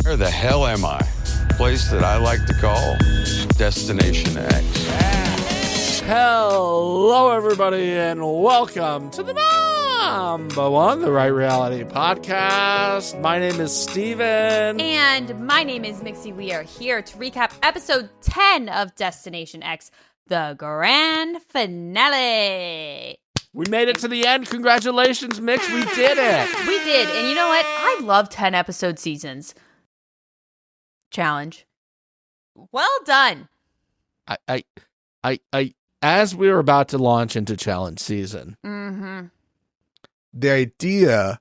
Where the hell am I? Place that I like to call Destination X. Hello, everybody, and welcome to the number one, The Right Reality Podcast. My name is Steven. And my name is Mixie. We are here to recap episode 10 of Destination X, the grand finale. We made it to the end. Congratulations, Mix. We did it. We did. And you know what? I love 10 episode seasons. Challenge. Well done. I as we were about to launch into challenge season, the idea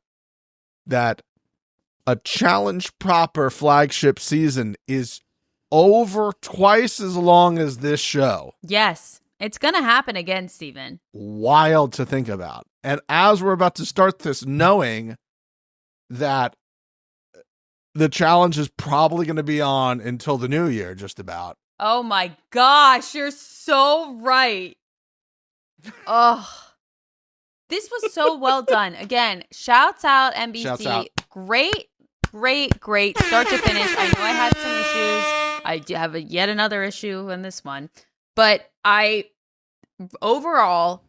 that a challenge proper flagship season is over twice as long as this show. Yes. It's going to happen again, Steven. Wild to think about. And as we're about to start this, knowing that the challenge is probably going to be on until the new year, just about. Oh my gosh, you're so right. Oh, this was so well done. Again, shouts out NBC. Shouts out. Great start to finish. I know I had some issues. I do have yet another issue in this one. But overall,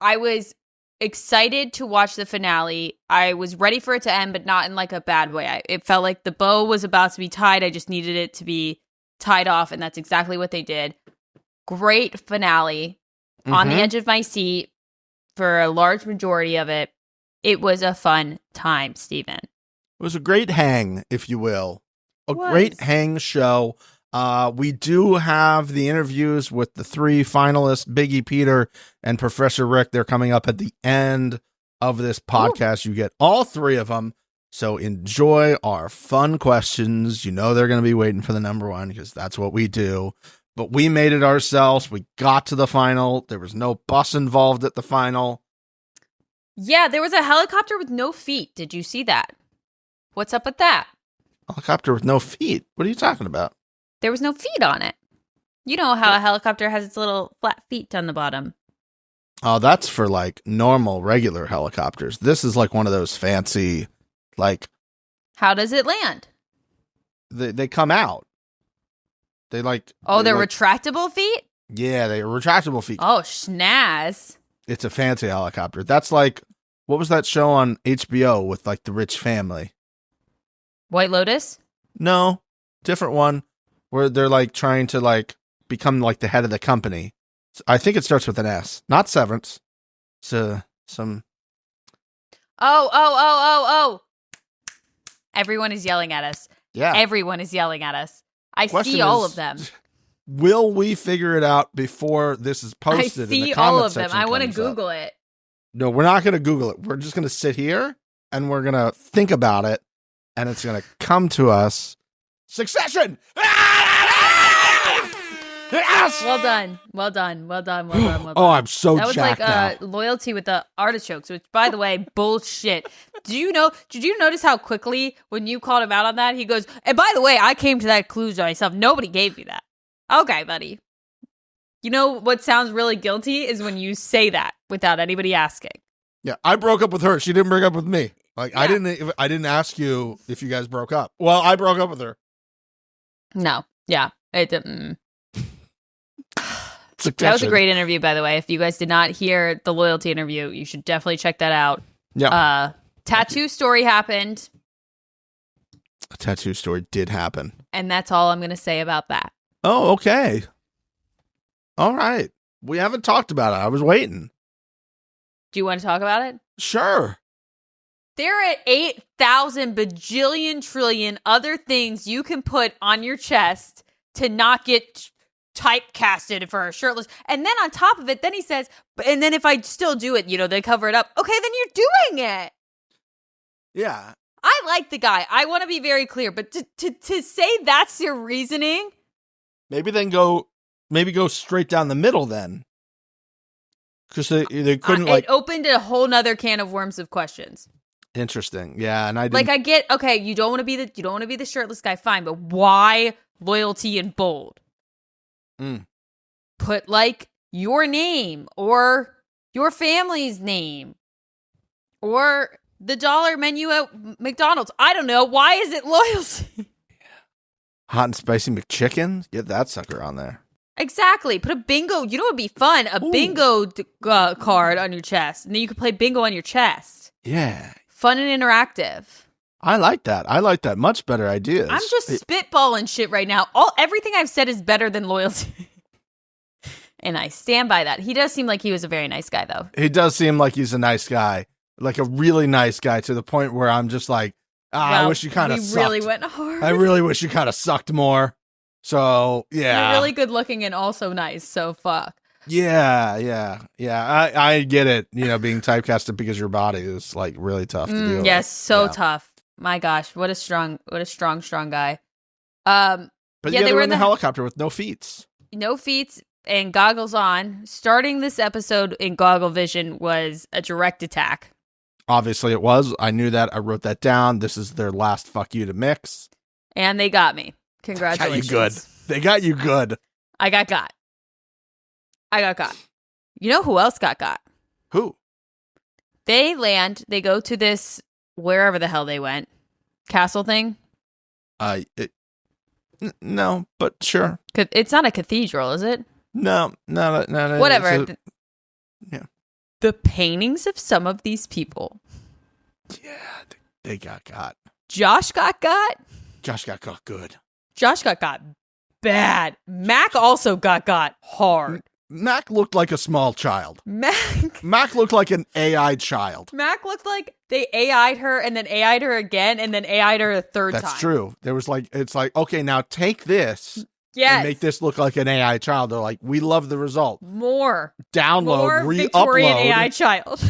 I was excited to watch the finale. I was ready for it to end, but not in like a bad way. It felt like the bow was about to be tied. I just needed it to be tied off, and that's exactly what they did. Great finale. On the edge of my seat for a large majority of it. It was a fun time, Steven. It was a great hang, if you will. Great hang show. We do have the interviews with the three finalists, Biggie, Peter, and Professor Rick. They're coming up at the end of this podcast. Ooh. You get all three of them. So enjoy our fun questions. You know they're going to be waiting for the number one because that's what we do. But we made it ourselves. We got to the final. There was no bus involved at the final. Yeah, there was a helicopter with no feet. Did you see that? What's up with that? Helicopter with no feet? What are you talking about? There was no feet on it. You know how a helicopter has its little flat feet on the bottom. Oh, that's for like normal, regular helicopters. This is like one of those fancy, like... How does it land? They come out. They like... Oh, they're retractable feet? Yeah, they're retractable feet. Oh, snaz. It's a fancy helicopter. That's like... What was that show on HBO with like the rich family? White Lotus? No, different one. Where they're like trying to like become like the head of the company. I think it starts with an S, not Severance. So some. Oh! Everyone is yelling at us. Yeah, everyone is yelling at us. I Question see all is, of them. Will we figure it out before this is posted? I see in the all comment of them. section I want to comes Google up? it. No, we're not going to Google it. We're just going to sit here and we're going to think about it, and it's going to come to us. Succession! Yes! Well done. Oh, I'm so that was jacked like now. Loyalty with the artichokes, which, by the way, bullshit. Did you notice how quickly when you called him out on that, he goes, and by the way, I came to that clue myself. Nobody gave me that. Okay, buddy. You know what sounds really guilty is when you say that without anybody asking. Yeah, I broke up with her. She didn't break up with me. Like, Yeah. I didn't ask you if you guys broke up. Well, I broke up with her. No. Yeah. It didn't. Succession. That was a great interview, by the way. If you guys did not hear the Loyalty interview, you should definitely check that out. Yeah. Tattoo story happened. A tattoo story did happen. And that's all I'm going to say about that. Oh, okay. All right. We haven't talked about it. I was waiting. Do you want to talk about it? Sure. There are 8,000 bajillion trillion other things you can put on your chest to not get typecasted for a shirtless. And then on top of it, then he says, and then if I still do it, they cover it up. Okay, then you're doing it. Yeah. I like the guy. I want to be very clear, but to say that's your reasoning. Maybe go straight down the middle then. Because they couldn't it opened a whole nother can of worms of questions. Interesting. Yeah, and I didn't... Like, I get, okay, you don't want to be the shirtless guy, fine, but why Loyalty in bold? Put like your name or your family's name or the dollar menu at McDonald's. I don't know. Why is it Loyalty? Hot and spicy McChicken? Get that sucker on there. Exactly. Put a bingo. You know what would be fun? A bingo card on your chest. And then you could play bingo on your chest. Yeah. Fun and interactive. I like that. Much better ideas. I'm just spitballing shit right now. Everything I've said is better than loyalty. And I stand by that. He does seem like he was a very nice guy, though. He does seem like he's a nice guy. Like a really nice guy, to the point where I'm just like, I wish you kind of sucked. Really went hard. I really wish you kind of sucked more. So, yeah. You're really good looking and also nice, so fuck. Yeah. I get it. Being typecasted because your body is like really tough to deal with. Yes, so tough. My gosh, what a strong guy. But yeah, they were in the helicopter with no feet. No feet and goggles on. Starting this episode in goggle vision was a direct attack. Obviously it was. I knew that. I wrote that down. This is their last fuck you to Mix. And they got me. Congratulations. They got you good. I got got. You know who else got got? Who? They go to this, wherever the hell they went, castle thing. No, but sure. It's not a cathedral, is it? No. Whatever. Yeah. The paintings of some of these people. Yeah, they got got. Josh got got. Josh got got good. Josh got got bad. Mac also got hard. Mac looked like a small child. Mac looked like an AI child. Mac looked like they AI'd her and then AI'd her again and then AI'd her a third time. That's true. There was it's like, okay, now take this and make this look like an AI child. They're like, we love the result. More re-upload. Victorian AI child.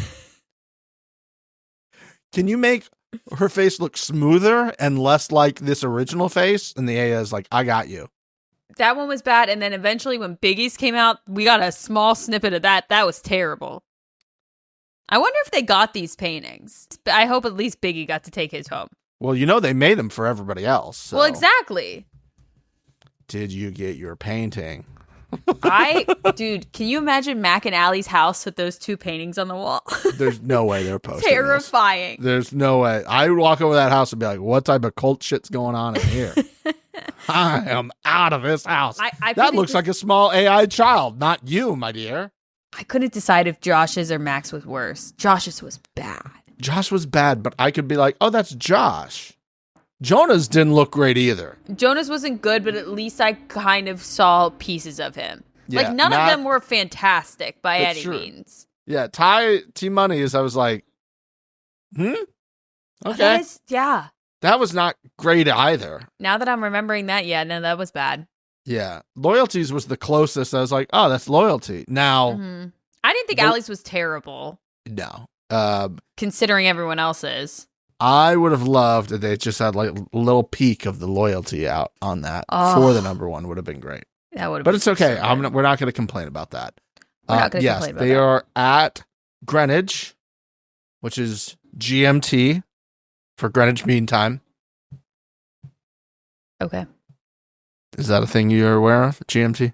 Can you make her face look smoother and less like this original face? And the AI is like, I got you. That one was bad. And then eventually when Biggie's came out, we got a small snippet of that. That was terrible. I wonder if they got these paintings. I hope at least Biggie got to take his home. Well, they made them for everybody else. So. Well, exactly. Did you get your painting? Dude, can you imagine Mac and Allie's house with those two paintings on the wall? There's no way they're posting Terrifying. This. There's no way. I would walk over that house and be like, what type of cult shit's going on in here? I am out of this house. That looks like a small AI child, not you, my dear. I couldn't decide if Josh's or Mac's was worse. Josh's was bad. Josh was bad, but I could be like, oh, that's Josh. Jonah's didn't look great either. Jonas wasn't good, but at least I kind of saw pieces of him. Yeah, none of them were fantastic by any means. Yeah, T-Money I was like, okay. That was not great either. Now that I'm remembering that, that was bad. Yeah. Loyalties was the closest. I was like, oh, that's Loyalty. Now. Mm-hmm. I didn't think Allie's was terrible. No. Considering everyone else's. I would have loved if they just had like a little peek of the Loyalty out on that for the number one. Would have been great. That would have But it's okay. We're not going to complain about that. We're not going to complain about that. They are at Greenwich, which is GMT for Greenwich Mean Time. Okay. Is that a thing you're aware of? GMT?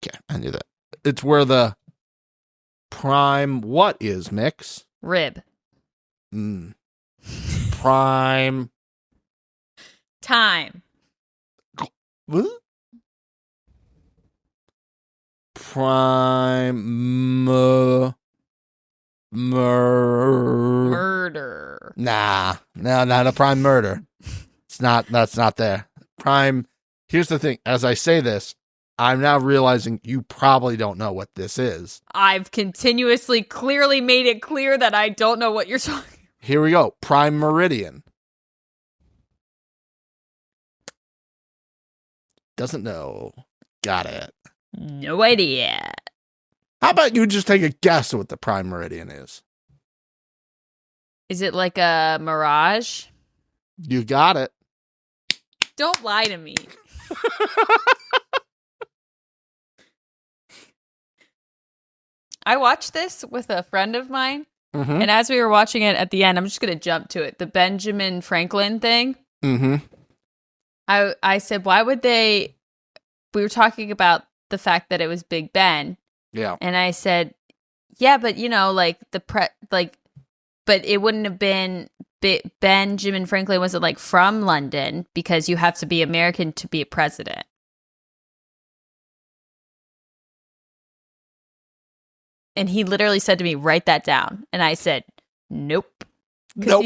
Okay, I knew that. It's where the prime what is, Mix? Rib. Prime time. What? Prime murder. Nah, no, not a prime murder. That's not there. Prime. Here's the thing. As I say this, I'm now realizing you probably don't know what this is. I've continuously clearly made it clear that I don't know what you're talking about. Here we go. Prime Meridian. Doesn't know. Got it. No idea. How about you just take a guess at what the Prime Meridian is? Is it like a mirage? You got it. Don't lie to me. I watched this with a friend of mine, and as we were watching it at the end, I'm just going to jump to it. The Benjamin Franklin thing. I said, why would they... We were talking about the fact that it was Big Ben. Yeah. And I said, yeah, but like but it wouldn't have been Benjamin Franklin wasn't like from London because you have to be American to be a president. And he literally said to me, write that down. And I said, nope. Nope.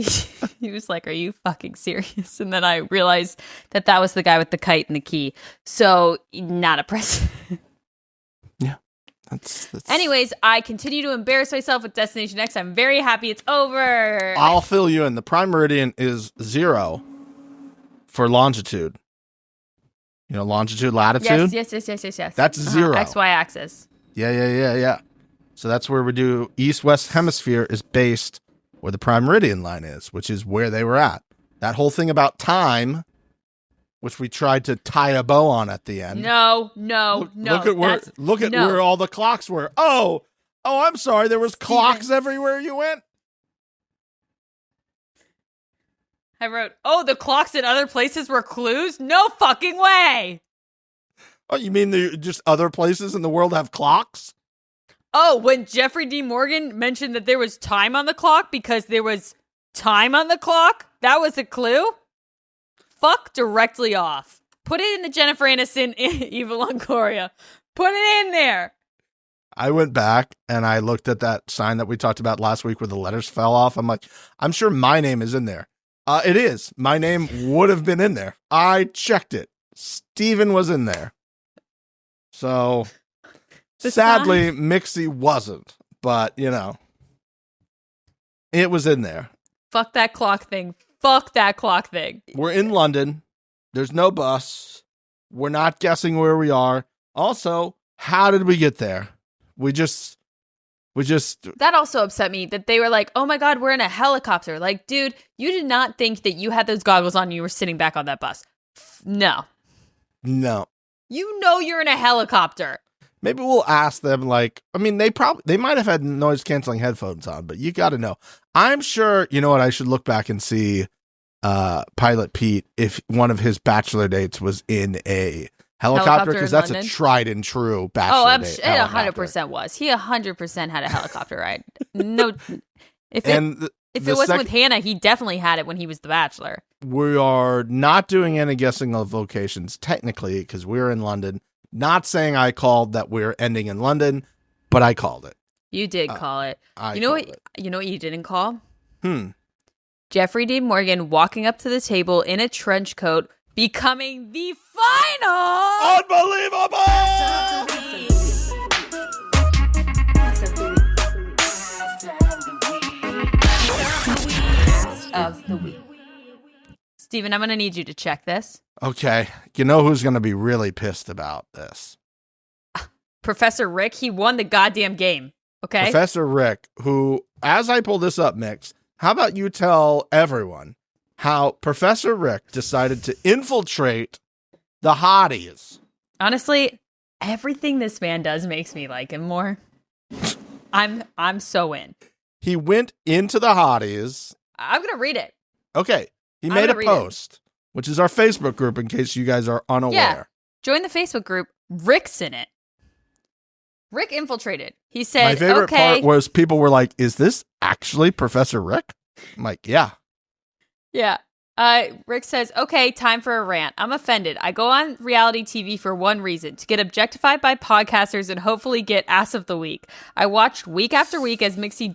He was like, are you fucking serious? And then I realized that was the guy with the kite and the key. So not a president. Yeah. That's... Anyways, I continue to embarrass myself with Destination X. I'm very happy it's over. I'll fill you in. The prime meridian is 0 for longitude. You know, longitude, latitude? Yes. That's 0. XY axis. Yeah. So that's where we do east-west hemisphere is based where the prime meridian line is, which is where they were at. That whole thing about time, which we tried to tie a bow on at the end. No. Look at where all the clocks were. Oh, I'm sorry. There was clocks everywhere you went. I wrote, the clocks in other places were clues? No fucking way. Oh, you mean just other places in the world have clocks? Oh, when Jeffrey D. Morgan mentioned that there was time on the clock because there was time on the clock, that was a clue? Fuck directly off. Put it in the Jennifer Aniston Eva Longoria. Put it in there. I went back and I looked at that sign that we talked about last week where the letters fell off. I'm like, I'm sure my name is in there. It is. My name would have been in there. I checked it. Steven was in there. So... sadly, Mixie wasn't, but, you know, it was in there. Fuck that clock thing. We're in London. There's no bus. We're not guessing where we are. Also, how did we get there? We just... That also upset me that they were like, oh my God, we're in a helicopter. Like, dude, you did not think that you had those goggles on and you were sitting back on that bus. No. You know you're in a helicopter. Maybe we'll ask them, like, I mean, they might have had noise-canceling headphones on, but you got to know. I'm sure, you know what, I should look back and see Pilot Pete if one of his bachelor dates was in a helicopter, because that's London? A tried-and-true bachelor date. It 100% was. He 100% had a helicopter ride. No, if it wasn't with Hannah, he definitely had it when he was the bachelor. We are not doing any guessing of locations, technically, because we're in London. Not saying I called that we're ending in London, but I called it. You did call it. You know what you didn't call? Jeffrey D. Morgan walking up to the table in a trench coat, becoming the final unbelievable of the week. Steven, I'm going to need you to check this. Okay. You know who's going to be really pissed about this? Professor Rick. He won the goddamn game. Okay. Professor Rick, who, as I pull this up, Mix, how about you tell everyone how Professor Rick decided to infiltrate the Hotties? Honestly, everything this man does makes me like him more. I'm so in. He went into the Hotties. I'm going to read it. Okay. He made a post, which is our Facebook group in case you guys are unaware. Yeah. Join the Facebook group. Rick's in it. Rick infiltrated. He said, my favorite part was people were like, is this actually Professor Rick? I'm like, yeah. Yeah. Rick says, okay, time for a rant. I'm offended. I go on reality TV for one reason, to get objectified by podcasters and hopefully get ass of the week. I watched week after week as Mixie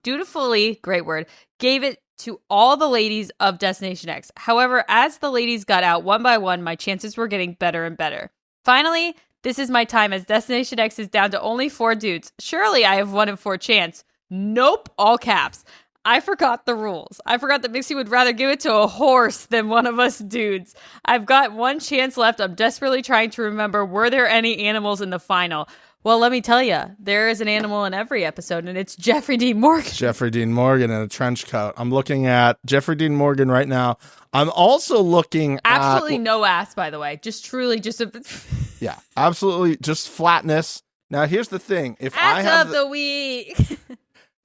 dutifully, great word, gave it to all the ladies of Destination X. However, as the ladies got out one by one, my chances were getting better and better. Finally, this is my time as Destination X is down to only 4 dudes. Surely I have 1 in 4 chance. Nope, all caps. I forgot the rules. I forgot that Mixie would rather give it to a horse than one of us dudes. I've got 1 chance left. I'm desperately trying to remember, were there any animals in the final? Well, let me tell you, there is an animal in every episode, and it's Jeffrey Dean Morgan. Jeffrey Dean Morgan in a trench coat. I'm looking at Jeffrey Dean Morgan right now. I'm also looking absolutely no ass, by the way. Just truly, just a yeah, absolutely, just flatness. Now, here's the thing: if ass I have of the week,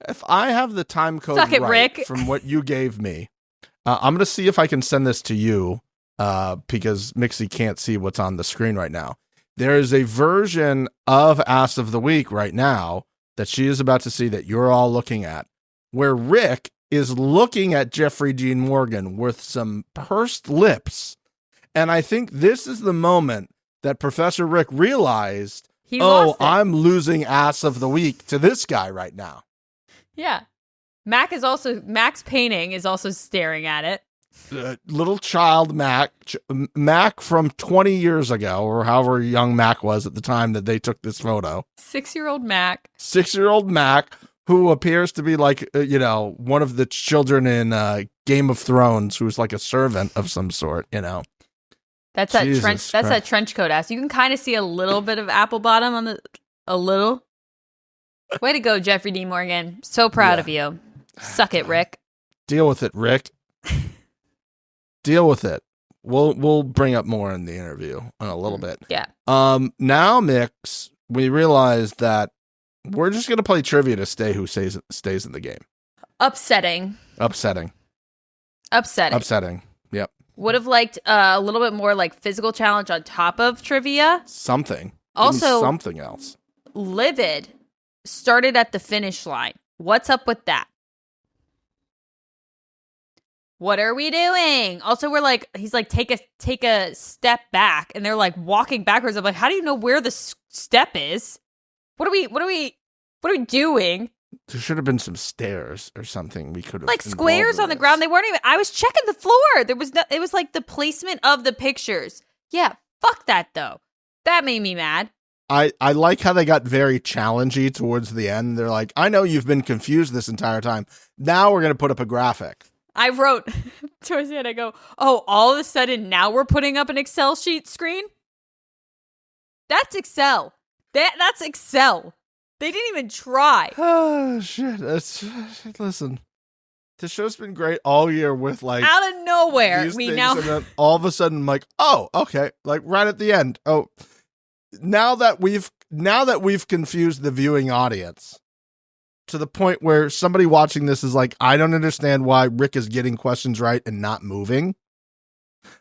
if I have the time code Suck it, right Rick. from what you gave me, I'm gonna see if I can send this to you because Mixie can't see what's on the screen right now. There is a version of Ass of the Week right now that she is about to see that you're all looking at, where Rick is looking at Jeffrey Dean Morgan with some pursed lips. And I think this is the moment that Professor Rick realized, I'm losing ass of the week to this guy right now. Yeah. Mac's painting is also staring at it. Little child Mac from 20 years ago, or however young Mac was at the time that they took this photo. 6-year-old Mac. 6-year-old Mac, who appears to be like, one of the children in Game of Thrones, who's like a servant of some sort, That's that trench. That's that trench coat ass. You can kind of see a little bit of apple bottom on a little. Way to go, Jeffrey D. Morgan. So proud of you. Suck it, Rick. Deal with it, Rick. Deal with it. We'll bring up more in the interview in a little bit. Yeah. Now, Mix, we realize that we're just gonna play trivia to stay who stays in the game. Upsetting. Yep. Would have liked a little bit more like physical challenge on top of trivia. Something. Also, something else. Livid started at the finish line. What's up with that? What are we doing? Also, he's like, take a step back, and they're like walking backwards. I'm like, how do you know where the step is? What are we doing? There should have been some stairs or something. We could have like squares on the ground. They weren't even. I was checking the floor. There was no. It was like the placement of the pictures. Yeah, fuck that though. That made me mad. I like how they got very challengey towards the end. They're like, I know you've been confused this entire time. Now we're gonna put up a graphic. I wrote towards the end, I go, oh, all of a sudden now we're putting up an Excel sheet screen? That's Excel. That's Excel. They didn't even try. Oh, shit. Listen, the show's been great all year with like... out of nowhere. And then all of a sudden, I'm like, oh, okay. Like right at the end. Oh, now that we've confused the viewing audience to the point where somebody watching this is like, I don't understand why Rick is getting questions right and not moving.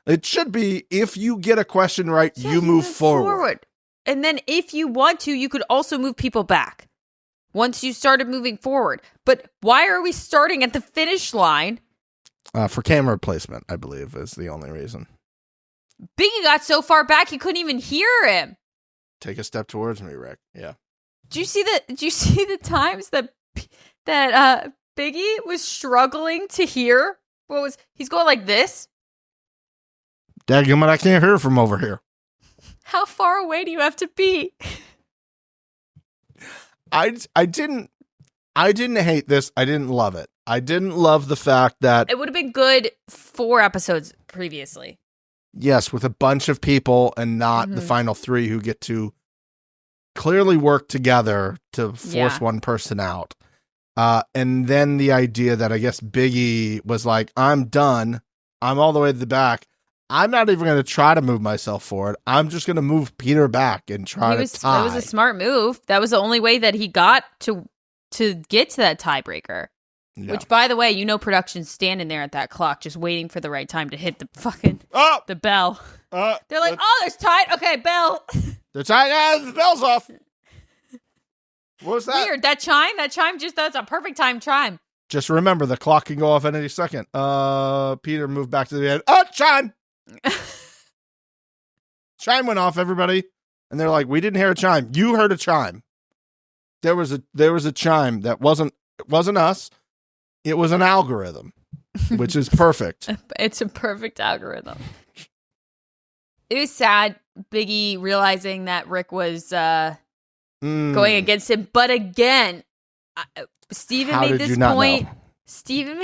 It should be, if you get a question right, you move forward. And then if you want to, you could also move people back once you started moving forward. But why are we starting at the finish line? For camera placement, I believe, is the only reason. Biggie got so far back, you couldn't even hear him. Take a step towards me, Rick. Yeah. Did you see the times that Biggie was struggling to hear? He's going like this? Dadgummit, I can't hear from over here. How far away do you have to be? I didn't hate this. I didn't love it. I didn't love the fact that it would have been good 4 episodes previously. Yes, with a bunch of people and not the final 3 who get to clearly work together to force one person out. And then the idea that I guess Biggie was like, I'm done. I'm all the way to the back. I'm not even going to try to move myself forward. I'm just going to move Peter back and try to tie. It was a smart move. That was the only way that he got to get to that tiebreaker. Yeah. Which, by the way, production's standing there at that clock just waiting for the right time to hit the fucking the bell. They're like, there's time. Okay, bell. They're tied. The bell's off. What was that? Weird. That chime that's a perfect time chime. Just remember, the clock can go off at any second. Peter moved back to the end. Chime. Chime went off, everybody. And they're like, we didn't hear a chime. You heard a chime. There was a chime that wasn't us. It was an algorithm, which is perfect. It's a perfect algorithm. It was sad, Biggie realizing that Rick was going against him. But again, Steven made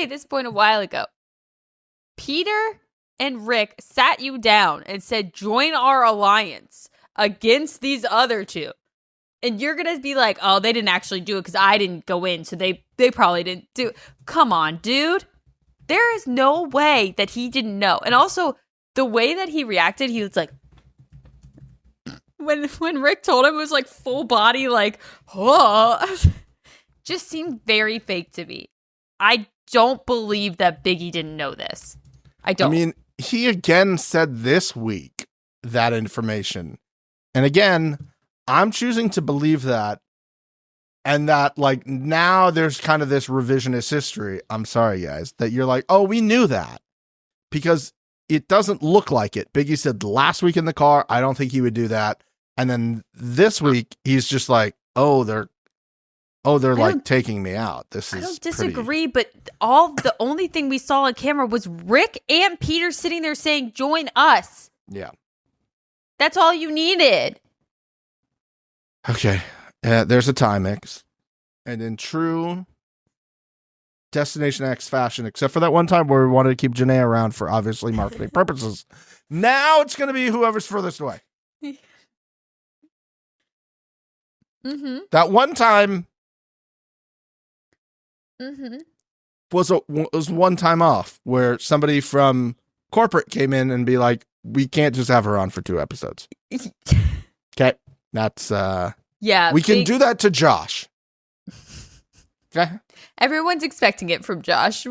this point a while ago. Peter and Rick sat you down and said, join our alliance against these other 2. And you're going to be like, oh, they didn't actually do it because I didn't go in, so they probably didn't do it. Come on, dude. There is no way that he didn't know. And also, the way that he reacted, he was like, when Rick told him, it was like full body, like, oh, just seemed very fake to me. I don't believe that Biggie didn't know this. I don't. I mean, he again said this week that information. And again, I'm choosing to believe that And that, like, now there's kind of this revisionist history. I'm sorry, guys, that you're like, oh, we knew that. Because it doesn't look like it. Biggie said last week in the car, I don't think he would do that. And then this week, he's just like, they're like taking me out. I don't disagree, but the only thing we saw on camera was Rick and Peter sitting there saying, join us. Yeah. That's all you needed. Okay. There's a tie mix. And in true Destination X fashion, except for that one time where we wanted to keep Janae around for obviously marketing purposes. Now it's going to be whoever's furthest away. Mm-hmm. That one time Mm-hmm. was one time off where somebody from corporate came in and be like, we can't just have her on for 2 episodes. Okay. That's, yeah. We can do that to Josh. Okay. Everyone's expecting it from Josh.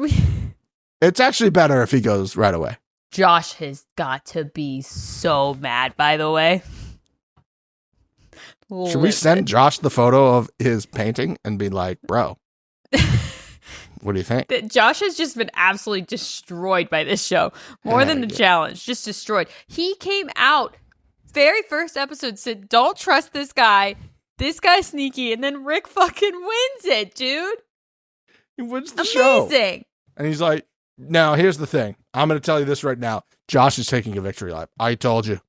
It's actually better if he goes right away. Josh has got to be so mad, by the way. Should we send Josh the photo of his painting and be like, bro, what do you think? Josh has just been absolutely destroyed by this show. More than the challenge. Just destroyed. He came out, very first episode, said, don't trust this guy. This guy's sneaky. And then Rick fucking wins it, dude. He wins the show. Amazing. And he's like, now, here's the thing. I'm going to tell you this right now. Josh is taking a victory lap. I told you.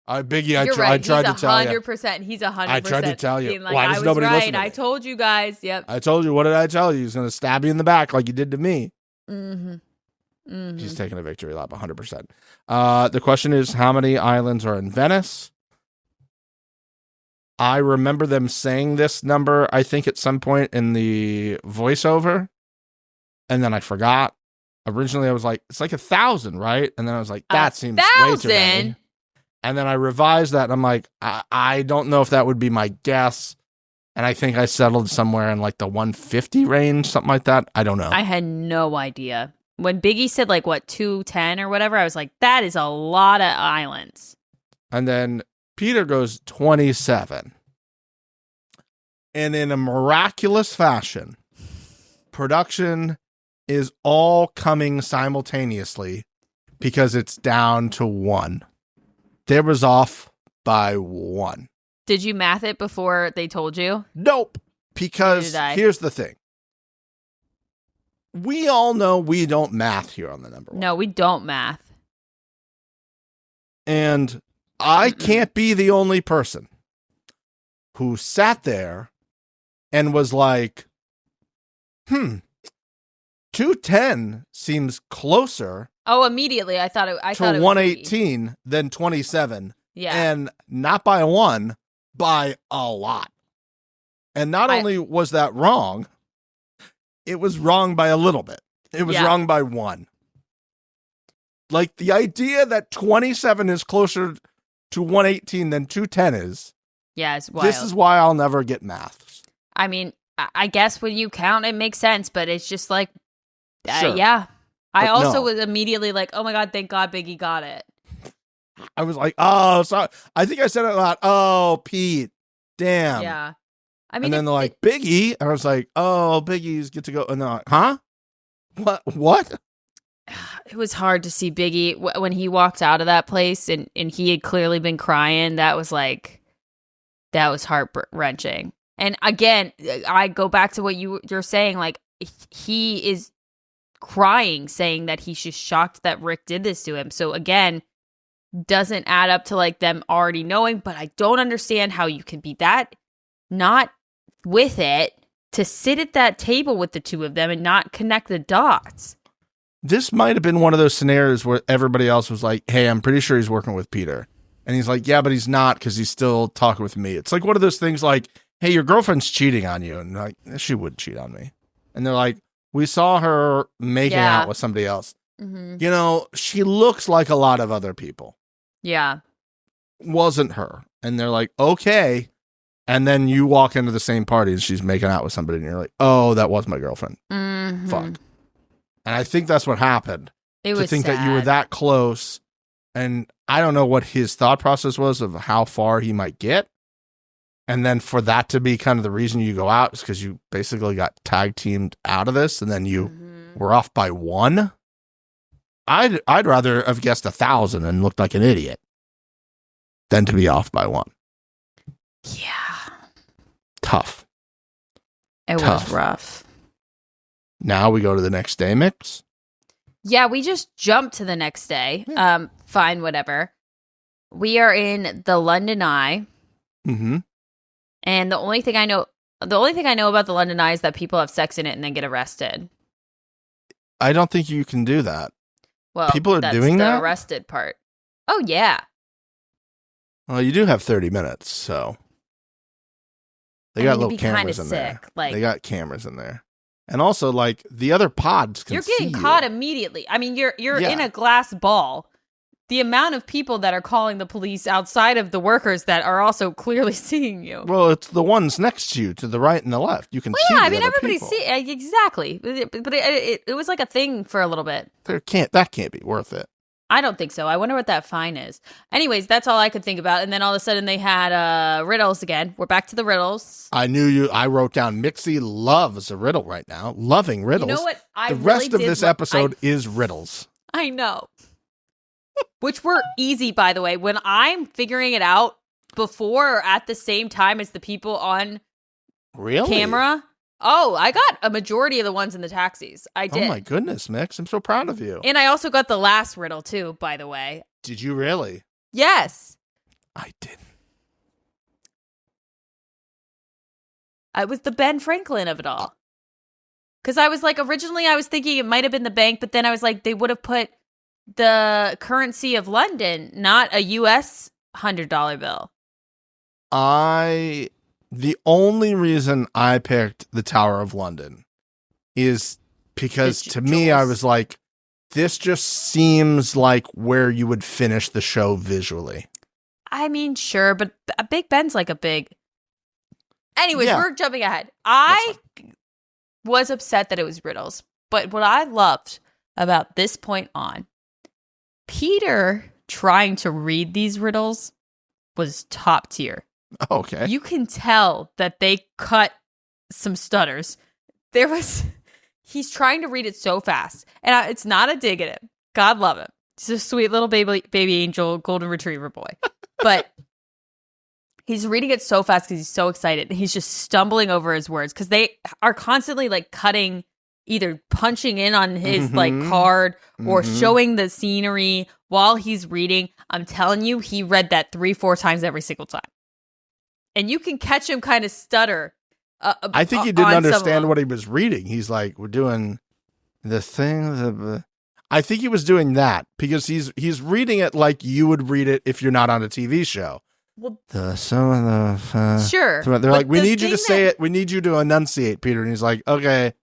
Biggie, I tried to tell you. 100%. He's 100%. I tried to tell you. Like, Why does nobody listen to me? I told you guys. Yep. I told you. What did I tell you? He's going to stab you in the back like you did to me. Mm-hmm. Mm-hmm. He's taking a victory lap, 100%. The question is, how many islands are in Venice? I remember them saying this number, I think, at some point in the voiceover. And then I forgot. Originally, I was like, it's like 1,000, right? And then I was like, that seems way too many. And then I revised that, and I'm like, I don't know if that would be my guess. And I think I settled somewhere in like the 150 range, something like that. I don't know. I had no idea. When Biggie said like, 210 or whatever, I was like, that is a lot of islands. And then Peter goes 27. And in a miraculous fashion, production is all coming simultaneously because it's down to 1. They was off by 1. Did you math it before they told you? Nope. Because here's the thing. We all know we don't math here on the number 1. No, we don't math. And I can't be the only person who sat there and was like, 210 seems closer. Oh, immediately. I thought it was 118 than 27. Yeah. And not by 1, by a lot. And not only was that wrong, it was wrong by a little bit. It was wrong by 1. Like the idea that 27 is closer to 118 than 210 is. Yeah, it's wild. This is why I'll never get maths. I mean, I guess when you count, it makes sense, but it's just like, sure. Yeah. I But also no. was immediately like, oh my God, thank God Biggie got it. I was like, oh, sorry. I think I said it a lot. Oh, Pete. Damn. Yeah. I mean, and then they're like, Biggie. And I was like, oh, Biggie's get to go. And they're like, huh? What? It was hard to see Biggie when he walked out of that place and he had clearly been crying. That was heart-wrenching. And again, I go back to what you're saying. Like, he is crying, saying that he's just shocked that Rick did this to him. So again, doesn't add up to like them already knowing, but I don't understand how you can be that not with it to sit at that table with the two of them and not connect the dots. This might have been one of those scenarios where everybody else was like, hey, I'm pretty sure he's working with Peter. And he's like, yeah, but he's not because he's still talking with me. It's like one of those things like, hey, your girlfriend's cheating on you. And like, she would cheat on me. And they're like, we saw her making out with somebody else. Mm-hmm. You know, she looks like a lot of other people. Yeah. Wasn't her. And they're like, okay. And then you walk into the same party and she's making out with somebody and you're like, oh, that was my girlfriend. Mm-hmm. Fuck. And I think that's what happened. It was think sad. that you were that close. And I don't know what his thought process was of how far he might get. And then for that to be kind of the reason you go out is because you basically got tag teamed out of this, and then you were off by 1. I'd rather have guessed 1,000 and looked like an idiot than to be off by 1. Yeah. Tough. It was rough. Now we go to the next day, Mix. Yeah, we just jumped to the next day. Yeah. Fine, whatever. We are in the London Eye. Mm-hmm. And the only thing I know about the London Eye is that people have sex in it and then get arrested. I don't think you can do that. Well, people are that's doing the that? arrested part. Oh, yeah. Well, you do have 30 minutes, so they got little cameras in there. Like, they got cameras in there. And also, like, the other pods can see you're getting caught you. Immediately. I mean, you're in a glass ball. The amount of people that are calling the police outside of the workers that are also clearly seeing you. Well, it's the ones next to you, to the right and the left. You can see. Yeah, the I mean, other everybody's people. exactly. But it was like a thing for a little bit. That can't be worth it. I don't think so. I wonder what that fine is. Anyways, that's all I could think about. And then all of a sudden they had riddles again. We're back to the riddles. I wrote down Mixie loves a riddle right now. Loving riddles. You know what? The rest of this episode is riddles. I know. Which were easy, by the way. When I'm figuring it out before or at the same time as the people on camera. Oh, I got a majority of the ones in the taxis. I did. Oh my goodness, Mix. I'm so proud of you. And I also got the last riddle too, by the way. Did you really? Yes. I didn't. I was the Ben Franklin of it all. Because I was like, originally I was thinking it might have been the bank, but then I was like, they would have put the currency of London, not a US $100 bill. The only reason I picked the Tower of London is because to me, I was like, this just seems like where you would finish the show visually. I mean, sure, but Big Ben's like a big... Anyways, Yeah. We're jumping ahead. I was upset that it was riddles, but what I loved about this point on, Peter trying to read these riddles was top tier. Okay. You can tell that they cut some stutters. He's trying to read it so fast. And it's not a dig at him. God love him. He's a sweet little baby angel, golden retriever boy. But he's reading it so fast because he's so excited. He's just stumbling over his words because they are constantly like cutting, either punching in on his like card or showing the scenery while he's reading. I'm telling you, he read that 3-4 times every single time. And you can catch him kind of stutter. I think he didn't understand what he was reading. He's like, we're doing the thing. I think he was doing that because he's reading it like you would read it if you're not on a TV show. Well, sure. They're like, we need you to say it. We need you to enunciate, Peter. And he's like, okay.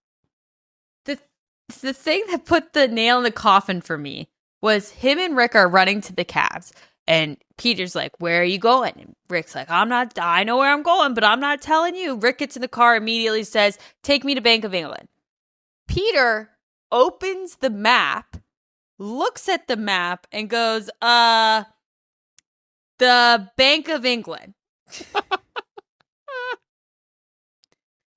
The thing that put the nail in the coffin for me was him and Rick are running to the cabs. And Peter's like, where are you going? And Rick's like, I know where I'm going, but I'm not telling you. Rick gets in the car, immediately says, take me to Bank of England. Peter opens the map, looks at the map, and goes, the Bank of England.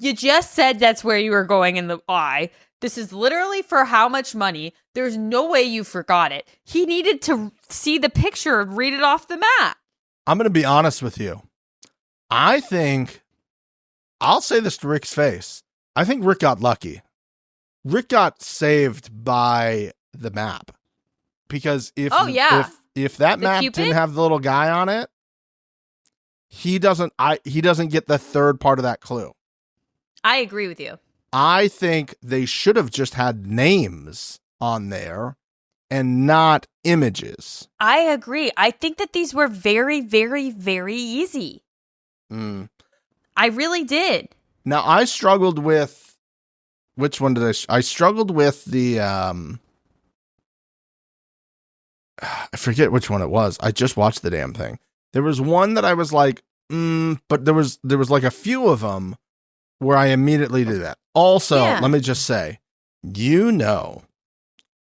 You just said that's where you were going in the eye. This is literally for how much money? There's no way you forgot it. He needed to see the picture and read it off the map. I'm going to be honest with you. I think, I'll say this to Rick's face. I think Rick got lucky. Rick got saved by the map. Because if that map Cupid? didn't have the little guy on it, he doesn't get the third part of that clue. I agree with you. I think they should have just had names on there and not images. I agree. I think that these were very, very, very easy. I really did. Now, I struggled with... Which one did I struggled with the... I forget which one it was. I just watched the damn thing. There was one that I was like, but there was like a few of them where I immediately did that. Also, let me just say,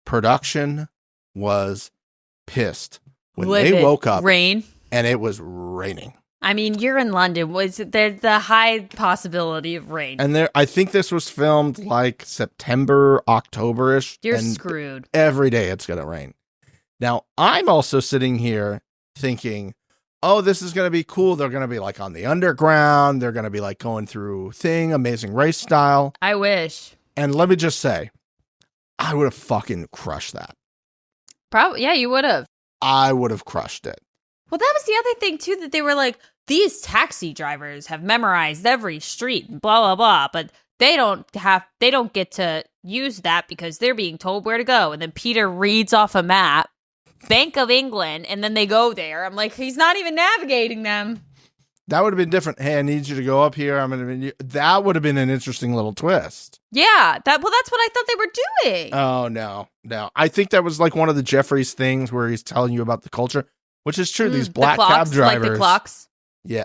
production was pissed when they woke up and it was raining. I mean, you're in London. There's the high possibility of rain. And I think this was filmed like September, October-ish. You're and screwed. Every day it's going to rain. Now, I'm also sitting here thinking, oh, this is going to be cool. They're going to be like on the underground. They're going to be like going through Amazing Race style. I wish. And let me just say, I would have fucking crushed that. Probably, yeah, you would have. I would have crushed it. Well, that was the other thing, too, that they were like, these taxi drivers have memorized every street, and blah, blah, blah, but they don't get to use that because they're being told where to go. And then Peter reads off a map, Bank of England, and then they go there. I'm like, he's not even navigating them. That would have been different. Hey, I need you to go up here. That would have been an interesting little twist. Yeah, that's what I thought they were doing. Oh, no. I think that was like one of the Jeffries things where he's telling you about the culture, which is true. These black cab drivers. Like the clocks. Yeah.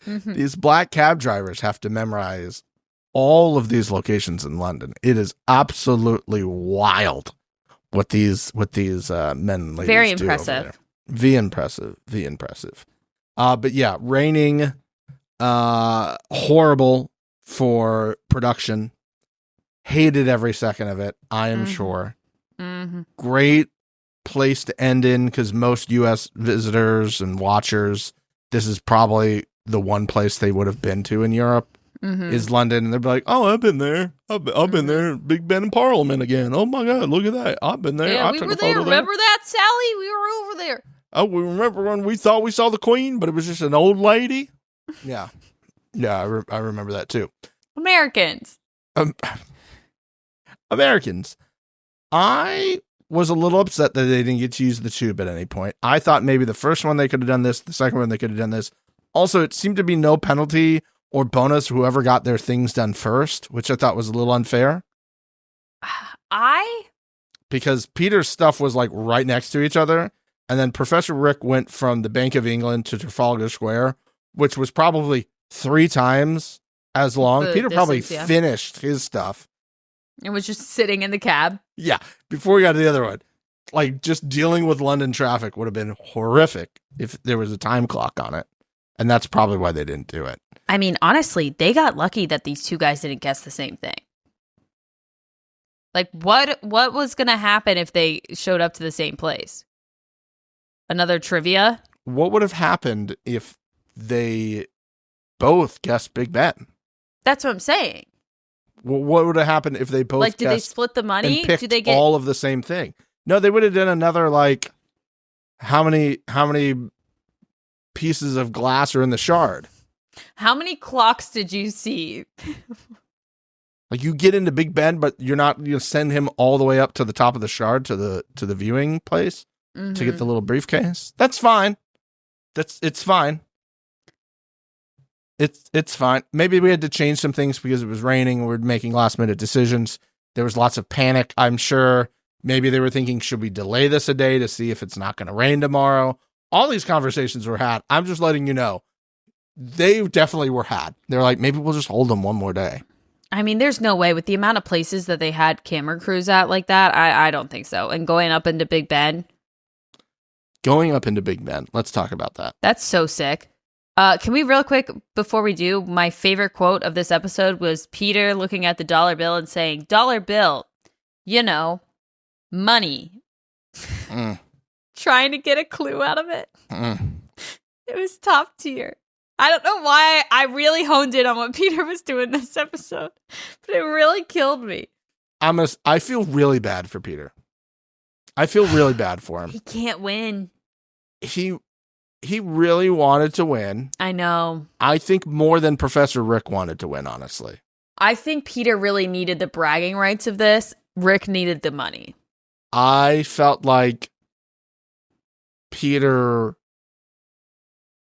These black cab drivers have to memorize all of these locations in London. It is absolutely wild what these men and ladies Very do impressive. over there. V impressive. But yeah, raining, horrible for production. Hated every second of it. I am sure. Great place to end in because most U.S. visitors and watchers, this is probably the one place they would have been to in Europe. Is London, and they'd be like, "Oh, I've been there. I've been there. Big Ben in Parliament again. Oh my God, look at that! I've been there. Yeah, I we took were a there. photo Remember that, Sally? We were over there. Oh, we remember when we thought we saw the Queen, but it was just an old lady. Yeah, I remember that too. Americans. Americans. I was a little upset that they didn't get to use the tube at any point. I thought maybe the first one they could have done this, the second one they could have done this. Also, it seemed to be no penalty or bonus whoever got their things done first, which I thought was a little unfair. Because Peter's stuff was like right next to each other, and then Professor Rick went from the Bank of England to Trafalgar Square, which was probably 3 times as long. Peter probably finished his stuff. It was just sitting in the cab. Yeah, before we got to the other one. Like, just dealing with London traffic would have been horrific if there was a time clock on it. And that's probably why they didn't do it. I mean, honestly, they got lucky that these two guys didn't guess the same thing. Like, what was going to happen if they showed up to the same place? Another trivia? What would have happened if they both guessed Big Ben? That's what I'm saying. What would have happened if they both did they split the money? And picked do they get all of the same thing? No, they would have done another, like, how many pieces of glass are in the shard? How many clocks did you see? Like, you get into Big Ben, but you send him all the way up to the top of the shard to the viewing place to get the little briefcase. That's fine. It's fine. It's fine. Maybe we had to change some things because it was raining. We're making last minute decisions. There was lots of panic, I'm sure. Maybe they were thinking, should we delay this a day to see if it's not going to rain tomorrow? All these conversations were had. I'm just letting you know. They definitely were had. They're like, maybe we'll just hold them one more day. I mean, there's no way with the amount of places that they had camera crews at like that. I don't think so. And going up into Big Ben. Let's talk about that. That's so sick. Can we real quick, before we do, my favorite quote of this episode was Peter looking at the dollar bill and saying, "Dollar bill, money." Trying to get a clue out of it. It was top tier. I don't know why I really honed in on what Peter was doing this episode, but it really killed me. I feel really bad for Peter. I feel really bad for him. He can't win. He really wanted to win. I know. I think more than Professor Rick wanted to win, honestly. I think Peter really needed the bragging rights of this. Rick needed the money. I felt like Peter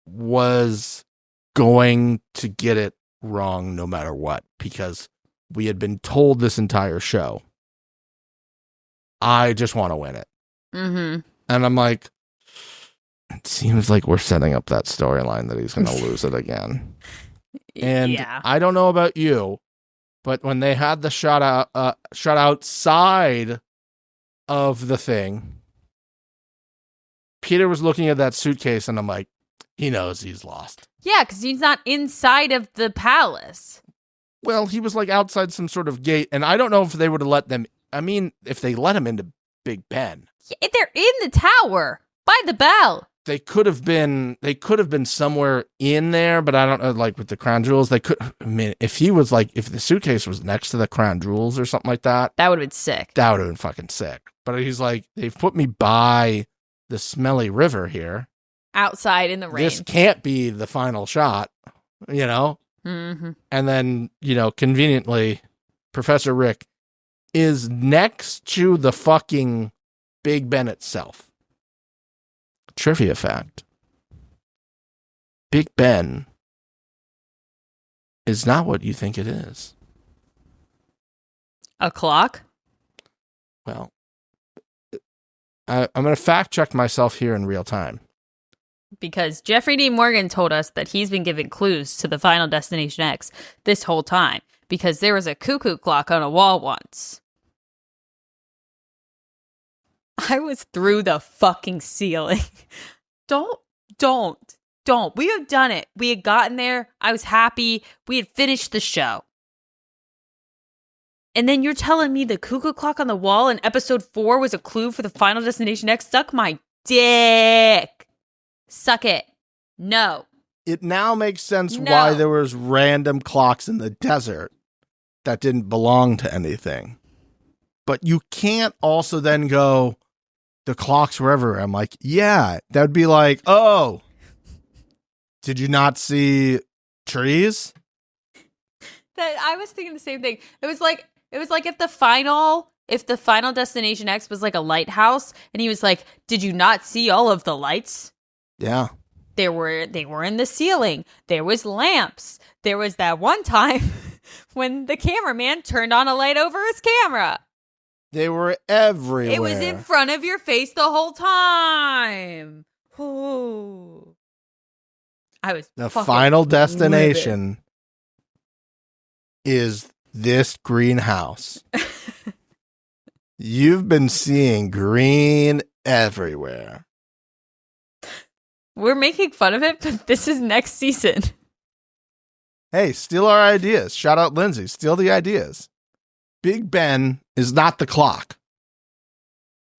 was going to get it wrong no matter what, because we had been told this entire show, I just want to win it. And I'm like, it seems like we're setting up that storyline that he's going to lose it again. And yeah. I don't know about you, but when they had the shot outside of the thing, Peter was looking at that suitcase, and I'm like, he knows he's lost. Yeah, because he's not inside of the palace. Well, he was like outside some sort of gate, and I don't know if they would have let them. I mean, if they let him into Big Ben, Yeah, they're in the tower by the bell. they could have been. They could have been somewhere in there, but I don't know. Like with the crown jewels, they could. I mean, if the suitcase was next to the crown jewels or something like that, That would have been sick. that would have been fucking sick. But he's like, they've put me by the smelly river here. Outside in the rain. This can't be the final shot, you know? Mm-hmm. And then, conveniently, Professor Rick is next to the fucking Big Ben itself. Trivia fact. Big Ben is not what you think it is. A clock? Well, I'm going to fact check myself here in real time. Because Jeffrey D. Morgan told us that he's been giving clues to the Final Destination X this whole time. Because there was a cuckoo clock on a wall once. I was through the fucking ceiling. Don't. We have done it. We had gotten there. I was happy. We had finished the show. And then you're telling me the cuckoo clock on the wall in episode 4 was a clue for the Final Destination X? Suck my dick. Suck it. No. It now makes sense why there was random clocks in the desert that didn't belong to anything. But you can't also then go, the clocks were everywhere. I'm like, yeah, that'd be like, oh, did you not see trees? That I was thinking the same thing. It was like if the final Destination X was like a lighthouse and he was like, did you not see all of the lights? Yeah. They were in the ceiling. There was lamps. There was that one time when the cameraman turned on a light over his camera. They were everywhere. It was in front of your face the whole time. Ooh. I was the Final Destination is this greenhouse. You've been seeing green everywhere. We're making fun of it, but this is next season. Hey, steal our ideas. Shout out Lindsay. Steal the ideas. Big Ben is not the clock.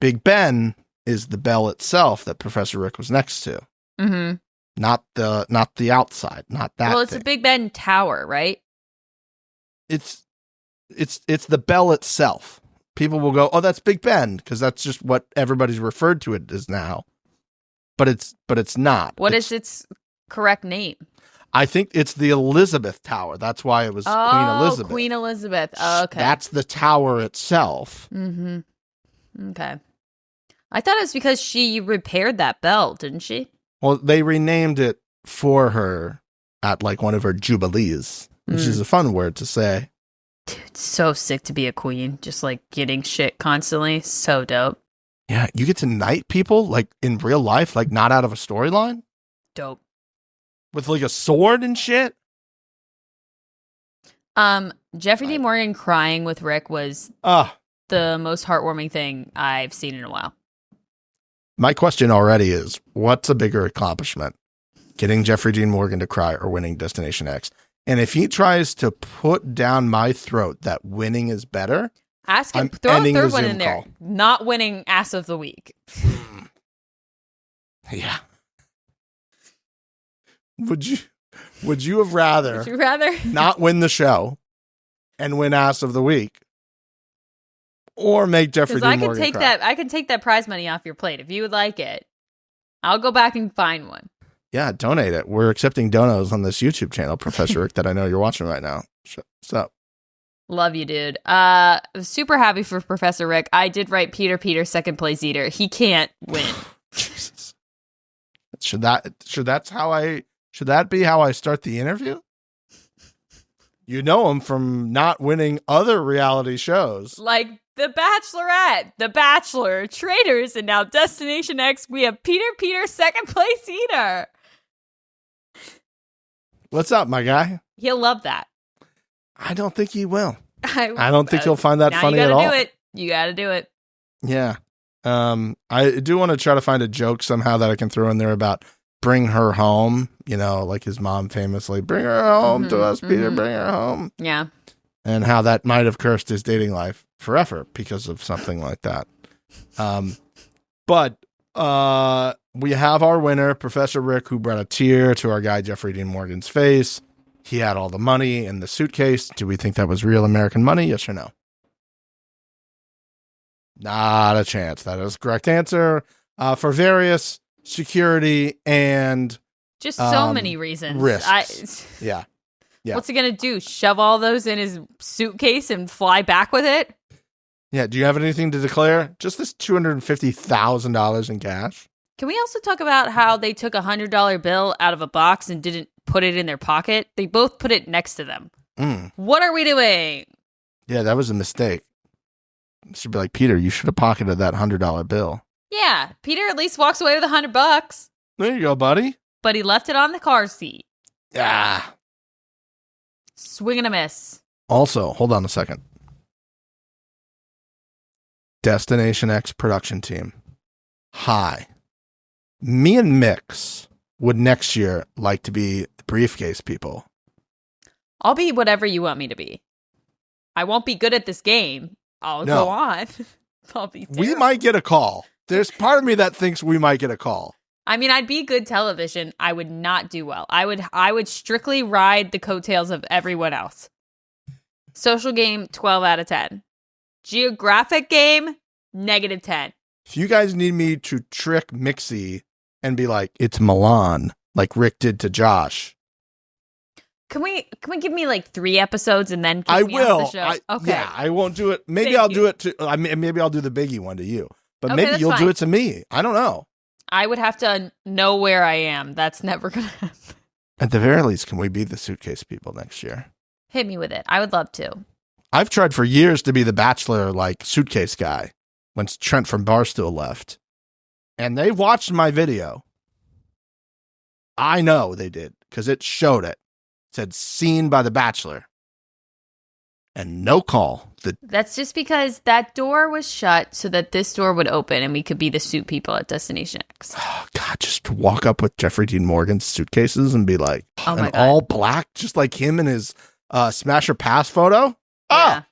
Big Ben is the bell itself that Professor Rick was next to. Mm-hmm. Not the outside. Not that. Well, it's thing. a Big Ben tower, right? It's the bell itself. People will go, oh, that's Big Ben, because that's just what everybody's referred to it as now. But it's not. What is its correct name? I think it's the Elizabeth Tower. That's why it was Queen Elizabeth. Queen Elizabeth. Oh, okay. That's the tower itself. Mm-hmm. Okay. I thought it was because she repaired that bell, didn't she? Well, they renamed it for her at like one of her jubilees, which is a fun word to say. Dude, it's so sick to be a queen. Just like getting shit constantly. So dope. Yeah, you get to knight people like in real life, like not out of a storyline. Dope. With like a sword and shit. Jeffrey D. Morgan crying with Rick was the most heartwarming thing I've seen in a while. My question already is, what's a bigger accomplishment? Getting Jeffrey Dean Morgan to cry or winning Destination X? And if he tries to put down my throat that winning is better, ask him, I'm throw a ending third the one Zoom in there. call. Not winning ass of the week. Yeah. Would you have rather Would you rather not win the show and win ass of the week, or make Jeffrey Dean Morgan cry? I can take that prize money off your plate if you would like it. I'll go back and find one. Yeah, donate it. We're accepting donos on this YouTube channel, Professor Rick, that I know you're watching right now. So, love you, dude. Super happy for Professor Rick. I did write Peter second place eater. He can't win. Jesus. Should that be how I start the interview? You know him from not winning other reality shows. Like The Bachelorette, The Bachelor, Traitors, and now Destination X. We have Peter second place eater. What's up, my guy? He'll love that. I don't think he will. I don't think he'll find that funny at all. You gotta do it. Yeah. I do want to try to find a joke somehow that I can throw in there about bring her home. Like his mom famously, bring her home to us, Peter, bring her home. Yeah. And how that might have cursed his dating life forever because of something like that. But we have our winner, Professor Rick, who brought a tear to our guy Jeffrey Dean Morgan's face. He had all the money in the suitcase. Do we think that was real American money? Yes or no? Not a chance. That is the correct answer. For various security and just so many reasons. Risks. Yeah. What's he gonna do? Shove all those in his suitcase and fly back with it? Yeah. Do you have anything to declare? Just this $250,000 in cash. Can we also talk about how they took $100 bill out of a box and didn't put it in their pocket? They both put it next to them. What are we doing? Yeah, that was a mistake. Should be like, Peter, you should have pocketed that $100 bill. Yeah, Peter at least walks away with $100. There you go, buddy. But he left it on the car seat. Yeah. Swing and a miss. Also, hold on a second. Destination X production team. Hi. Me and Mix would next year like to be the briefcase people. I'll be whatever you want me to be. I won't be good at this game. I'll go on. I'll be terrible. We might get a call. There's part of me that thinks we might get a call. I mean, I'd be good television. I would not do well. I would strictly ride the coattails of everyone else. Social game, 12 out of 10. Geographic game, -10. If you guys need me to trick Mixie and be like, it's Milan, like Rick did to Josh. Can we give me like 3 episodes and then I me will. off the show? Okay. Yeah, I won't do it. Maybe Thank I'll you. do it to. Maybe I'll do the Biggie one to you. But Okay, maybe that's you'll do fine. it to me. I don't know. I would have to know where I am. That's never gonna happen. At the very least, can we be the suitcase people next year? Hit me with it. I would love to. I've tried for years to be the Bachelor like suitcase guy when Trent from Barstool left, and they watched my video. I know they did because it showed it. It said seen by the Bachelor, and no call. That's just because that door was shut so that this door would open and we could be the suit people at Destination X. Oh God, just walk up with Jeffrey Dean Morgan's suitcases and be like, Oh my and God. all black, just like him in his Smasher Pass photo. Yeah. Oh,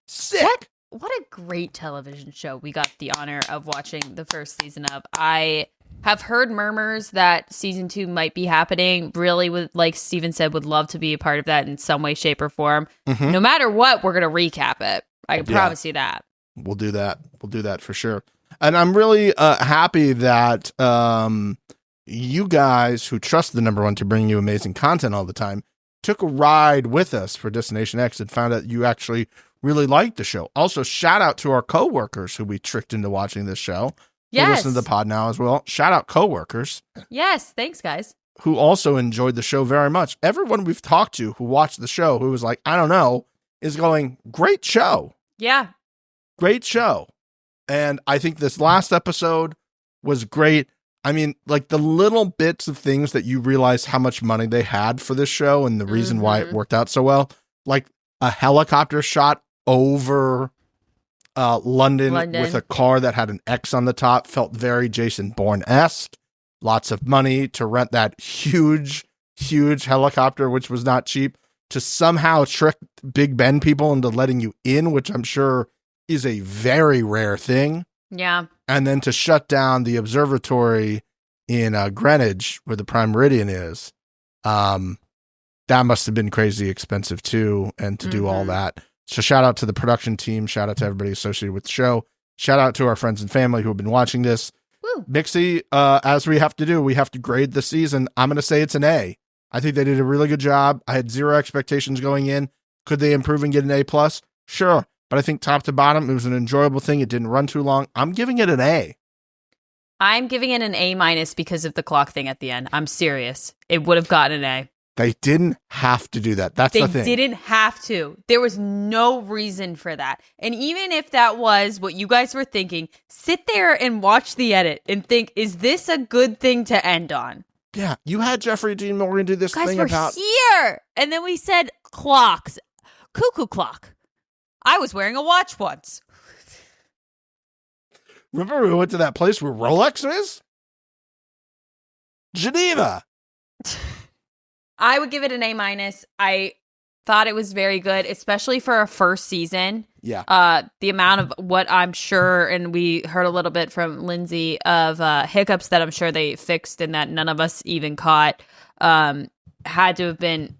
sick. What a great television show we got the honor of watching the first season of. I have heard murmurs that season 2 might be happening. Really, would, like Steven said, would love to be a part of that in some way, shape, or form. Mhm. No matter what, we're going to recap it. I can promise you that. We'll do that. We'll do that for sure. And I'm really happy that you guys who trust the number one to bring you amazing content all the time took a ride with us for Destination X and found out you actually really liked the show. Also, shout out to our coworkers who we tricked into watching this show. Who Yes. listen to the pod now as well. Shout out coworkers Yes. Thanks, guys. who also enjoyed the show very much. Everyone we've talked to who watched the show who was like, I don't know, is going, great show. Yeah. Great show. And I think this last episode was great. I mean, like the little bits of things that you realize how much money they had for this show and the reason why it worked out so well. Like a helicopter shot over London with a car that had an X on the top felt very Jason Bourne-esque. Lots of money to rent that huge helicopter, which was not cheap, to somehow trick Big Ben people into letting you in, which I'm sure is a very rare thing. Yeah. And then to shut down the observatory in Greenwich, where the Prime Meridian is. That must have been crazy expensive too, and to do all that. So shout out to the production team. Shout out to everybody associated with the show. Shout out to our friends and family who have been watching this. Woo. Mixie, as we have to do, we have to grade the season. I'm going to say it's an A. I think they did a really good job. I had 0 expectations going in. Could they improve and get an A+? Sure. But I think top to bottom, it was an enjoyable thing. It didn't run too long. I'm giving it an A. I'm giving it an A- because of the clock thing at the end. I'm serious. It would have gotten an A. They didn't have to do that. That's They the thing. didn't have to. There was no reason for that. And even if that was what you guys were thinking, sit there and watch the edit and think, is this a good thing to end on? Yeah, you had Jeffrey Dean Morgan do this You guys thing were about... here. And then we said clocks. Cuckoo clock. I was wearing a watch once. Remember we went to that place where Rolex is? Geneva. I would give it an A-. I thought it was very good, especially for a first season. Yeah. The amount of what I'm sure, and we heard a little bit from Lindsay of hiccups that I'm sure they fixed and that none of us even caught, had to have been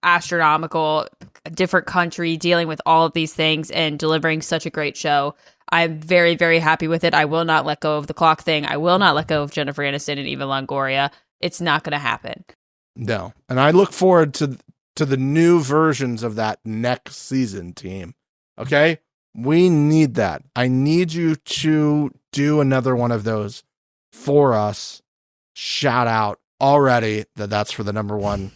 astronomical. A different country dealing with all of these things and delivering such a great show. I'm very, very happy with it. I will not let go of the clock thing. I will not let go of Jennifer Aniston and Eva Longoria. It's not going to happen. No. And I look forward to the new versions of that next season, team. Okay? We need that. I need you to do another one of those for us. Shout out already that's for the number one.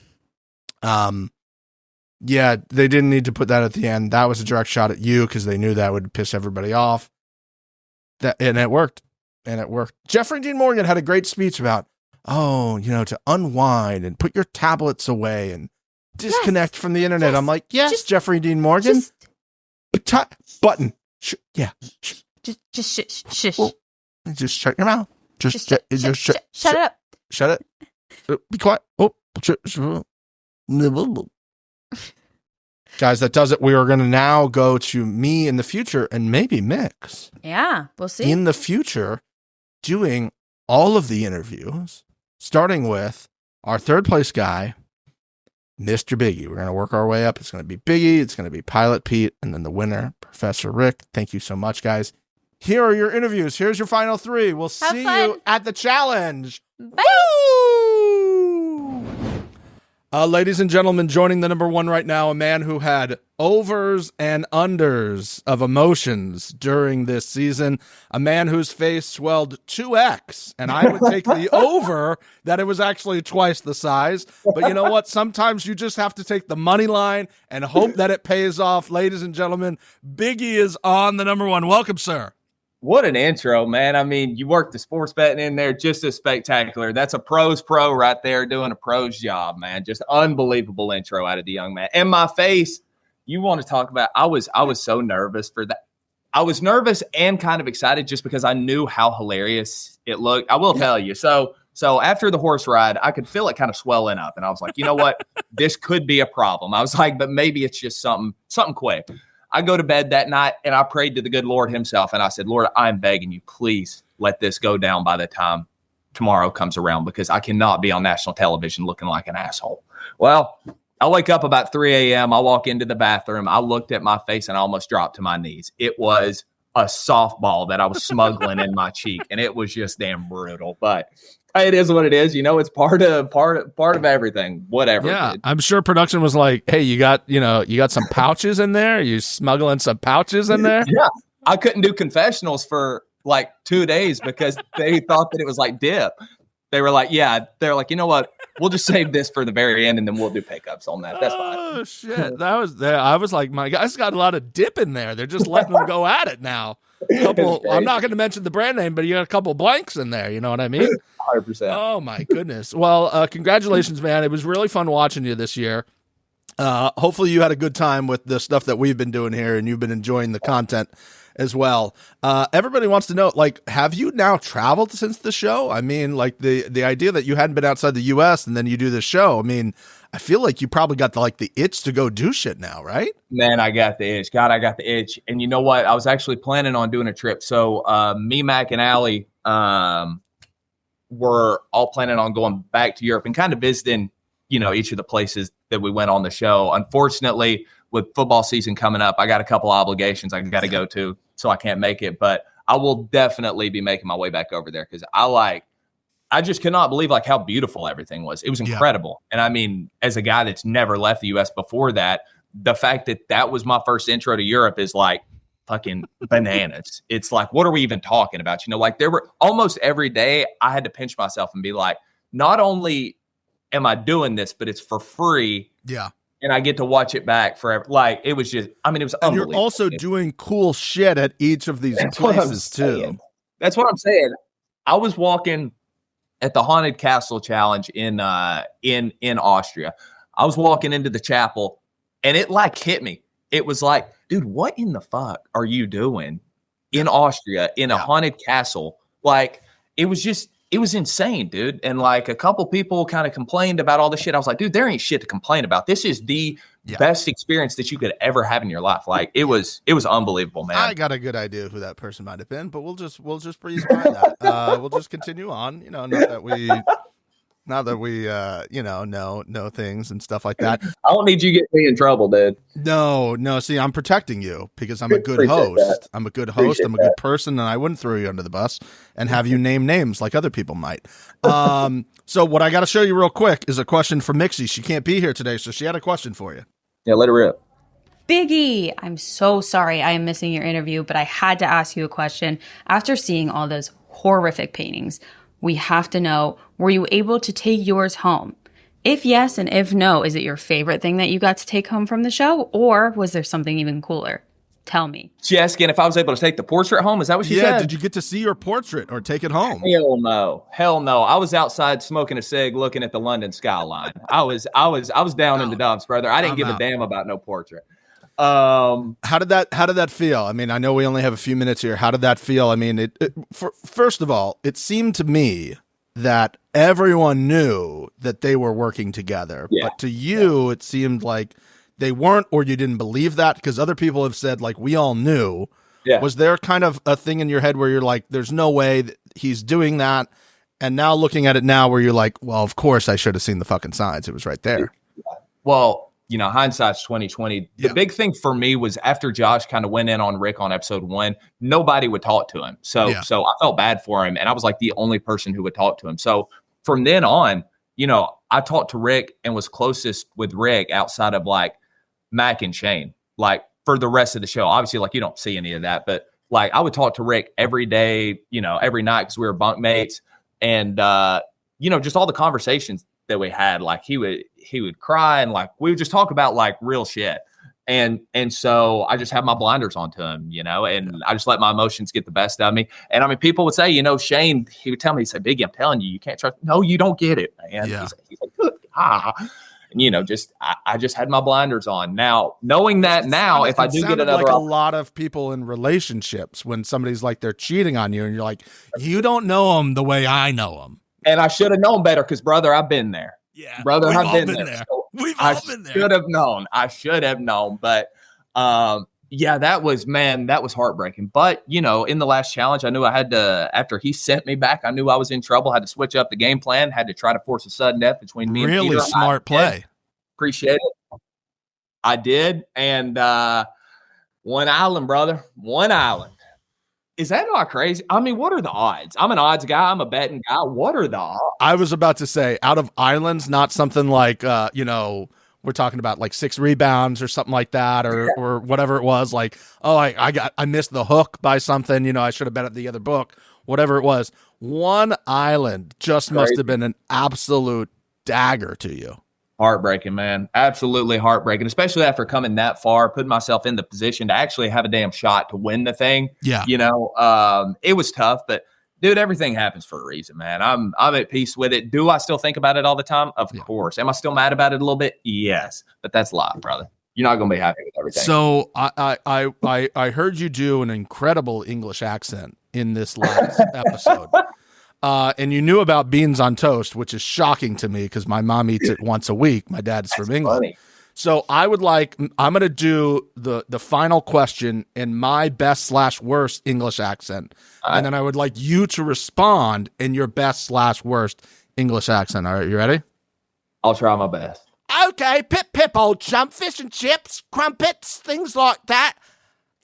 Yeah, they didn't need to put that at the end. That was a direct shot at you because they knew that would piss everybody off. And it worked. Jeffrey Dean Morgan had a great speech about, to unwind and put your tablets away and disconnect from the internet. Yes. I'm like, yes, Jeffrey Dean Morgan. Button. Just shush. Well, just shut your mouth. Shut it up. Shut it. Be quiet. Guys, that does it. We are going to now go to me in the future and maybe Mix. Yeah, we'll see. In the future, doing all of the interviews, starting with our third place guy, Mr. Biggie. We're going to work our way up. It's going to be Biggie. It's going to be Pilot Pete. And then the winner, Professor Rick. Thank you so much, guys. Here are your interviews. Here's your final three. We'll see you at the challenge. Bye. Woo! Ladies and gentlemen, joining the number one right now, a man who had overs and unders of emotions during this season, a man whose face swelled 2x, and I would take the over that it was actually twice the size. But you know what? Sometimes you just have to take the money line and hope that it pays off. Ladies and gentlemen, Biggie is on the number one. Welcome, sir. What an intro, man. I mean, you worked the sports betting in there just as spectacular. That's a pro's pro right there doing a pro's job, man. Just unbelievable intro out of the young man. And my face, you want to talk about, I was so nervous for that. I was nervous and kind of excited just because I knew how hilarious it looked. I will tell you. So after the horse ride, I could feel it kind of swelling up. And I was like, you know what? This could be a problem. I was like, but maybe it's just something quick. I go to bed that night and I prayed to the good Lord himself. And I said, Lord, I'm begging you, please let this go down by the time tomorrow comes around, because I cannot be on national television looking like an asshole. Well, I wake up about 3 a.m. I walk into the bathroom. I looked at my face and I almost dropped to my knees. It was a softball that I was smuggling in my cheek. And it was just damn brutal. But it is what it is. It's part of everything, whatever. Yeah, I'm sure production was like, hey, you got some pouches in there? Are you smuggling some pouches in there? Yeah. I couldn't do confessionals for like 2 days because they thought that it was like dip. They were like, they're like, you know what? We'll just save this for the very end and then we'll do pickups on that. That's fine. Oh, shit. That was there. I was like, my guys got a lot of dip in there. They're just letting them go at it now. I'm not going to mention the brand name, but you got a couple blanks in there. You know what I mean? 100%. Oh, my goodness. Well, congratulations, man. It was really fun watching you this year. Hopefully you had a good time with the stuff that we've been doing here and you've been enjoying the content as well. Everybody wants to know, like, have you now traveled since the show? I mean, like the idea that you hadn't been outside the US and then you do this show. I mean, I feel like you probably got the itch to go do shit now, right? Man, I got the itch. God, I got the itch. And you know what? I was actually planning on doing a trip. So me, Mac, and Allie were all planning on going back to Europe and kind of visiting, each of the places that we went on the show. Unfortunately, with football season coming up, I got a couple obligations I got to go to, so I can't make it. But I will definitely be making my way back over there because I just could not believe how beautiful everything was. It was incredible. Yeah. And I mean, as a guy that's never left the U.S. before that, the fact that was my first intro to Europe is fucking bananas. It's what are we even talking about? There were almost every day I had to pinch myself and be like, not only am I doing this, but it's for free. Yeah. And I get to watch it back forever. It was just, it was and unbelievable. You're also doing cool shit at each of these places too. That's what I'm saying. I was walking at the Haunted Castle Challenge in Austria. I was walking into the chapel and it hit me. It was like, dude, what in the fuck are you doing in Austria in a haunted castle. Like, it was insane, dude. And like a couple people kind of complained about all this shit. I was like, dude, there ain't shit to complain about. This is the best experience that you could ever have in your life. Like, it was unbelievable, man. I got a good idea who that person might have been, but we'll just breeze by that. We'll just continue on. You know, not that we know things and stuff like that. I don't need you getting me in trouble, dude. No. See, I'm protecting you because I'm a good host. I'm a good host. I'm a good person, and I wouldn't throw you under the bus and have you name names like other people might. So what I got to show you real quick is a question from Mixie. She can't be here today, so she had a question for you. Yeah, let her rip. Biggie, I'm so sorry I am missing your interview, but I had to ask you a question. After seeing all those horrific paintings, we have to know, were you able to take yours home? If yes, and if no, is it your favorite thing that you got to take home from the show? Or was there something even cooler? Tell me. She asked again if I was able to take the portrait home. Is that what she said? Yeah, did you get to see your portrait or take it home? Hell no. I was outside smoking a cig looking at the London skyline. I was down in the dumps, brother. I didn't give a damn about no portrait. How did that feel? I mean, I know we only have a few minutes here. How did that feel? I mean, first of all, it seemed to me that everyone knew that they were working together, but to you, it seemed like they weren't, or you didn't believe that, because other people have said, like, we all knew. Yeah. Was there kind of a thing in your head where you're like, there's no way that he's doing that? And now looking at it now where you're like, well, of course I should have seen the fucking signs. It was right there. Well, you know, hindsight's 2020. The big thing for me was after Josh kind of went in on Rick on episode 1, nobody would talk to him. So I felt bad for him, and I was like the only person who would talk to him. So from then on, you know, I talked to Rick and was closest with Rick outside of like Mac and Shane, like for the rest of the show. Obviously, like, you don't see any of that, but like I would talk to Rick every day, you know, every night, because we were bunk mates. And you know, just all the conversations that we had, like he would cry, and like we would just talk about like real shit. And so I just have my blinders on to him, you know, and I just let my emotions get the best of me. And I mean, people would say, you know, Shane, he would tell me, he said, Biggie, I'm telling you, you can't trust. No, you don't get it, man. Yeah. He's like, good. And, you know, just I just had my blinders on. Now, knowing that now, if I do get another, like a lot of people in relationships, when somebody's like they're cheating on you, and you're like, you don't know them the way I know them. And I should have known better, because, brother, I've been there. Yeah, brother, I've been there. So we've all been there. I should have known. But yeah, that was heartbreaking. But, you know, in the last challenge, I knew I had to, after he sent me back, I knew I was in trouble. I had to switch up the game plan, had to try to force a sudden death between me and Peter. Really smart play. Appreciate it. I did. And one island, brother. One island. Is that not crazy? I mean, what are the odds? I'm an odds guy. I'm a betting guy. What are the odds? I was about to say, out of islands, not something like, you know, we're talking about like 6 rebounds or something like that, or whatever it was. Like, oh, I missed the hook by something. You know, I should have bet at the other book. Whatever it was. One island just must have been an absolute dagger to you. Heartbreaking, man. Absolutely heartbreaking, especially after coming that far, putting myself in the position to actually have a damn shot to win the thing. Yeah. You know, it was tough, but dude, everything happens for a reason, man. I'm at peace with it. Do I still think about it all the time? Of course. Am I still mad about it a little bit? Yes. But that's life, brother. You're not going to be happy with everything. So I heard you do an incredible English accent in this last episode. And you knew about beans on toast, which is shocking to me because my mom eats it once a week. My dad's from England. Funny. So I'm going to do the final question in my best/worst English accent. Right. And then I would like you to respond in your best/worst English accent. All right, you ready? I'll try my best. Okay, pip, old chump, fish and chips, crumpets, things like that.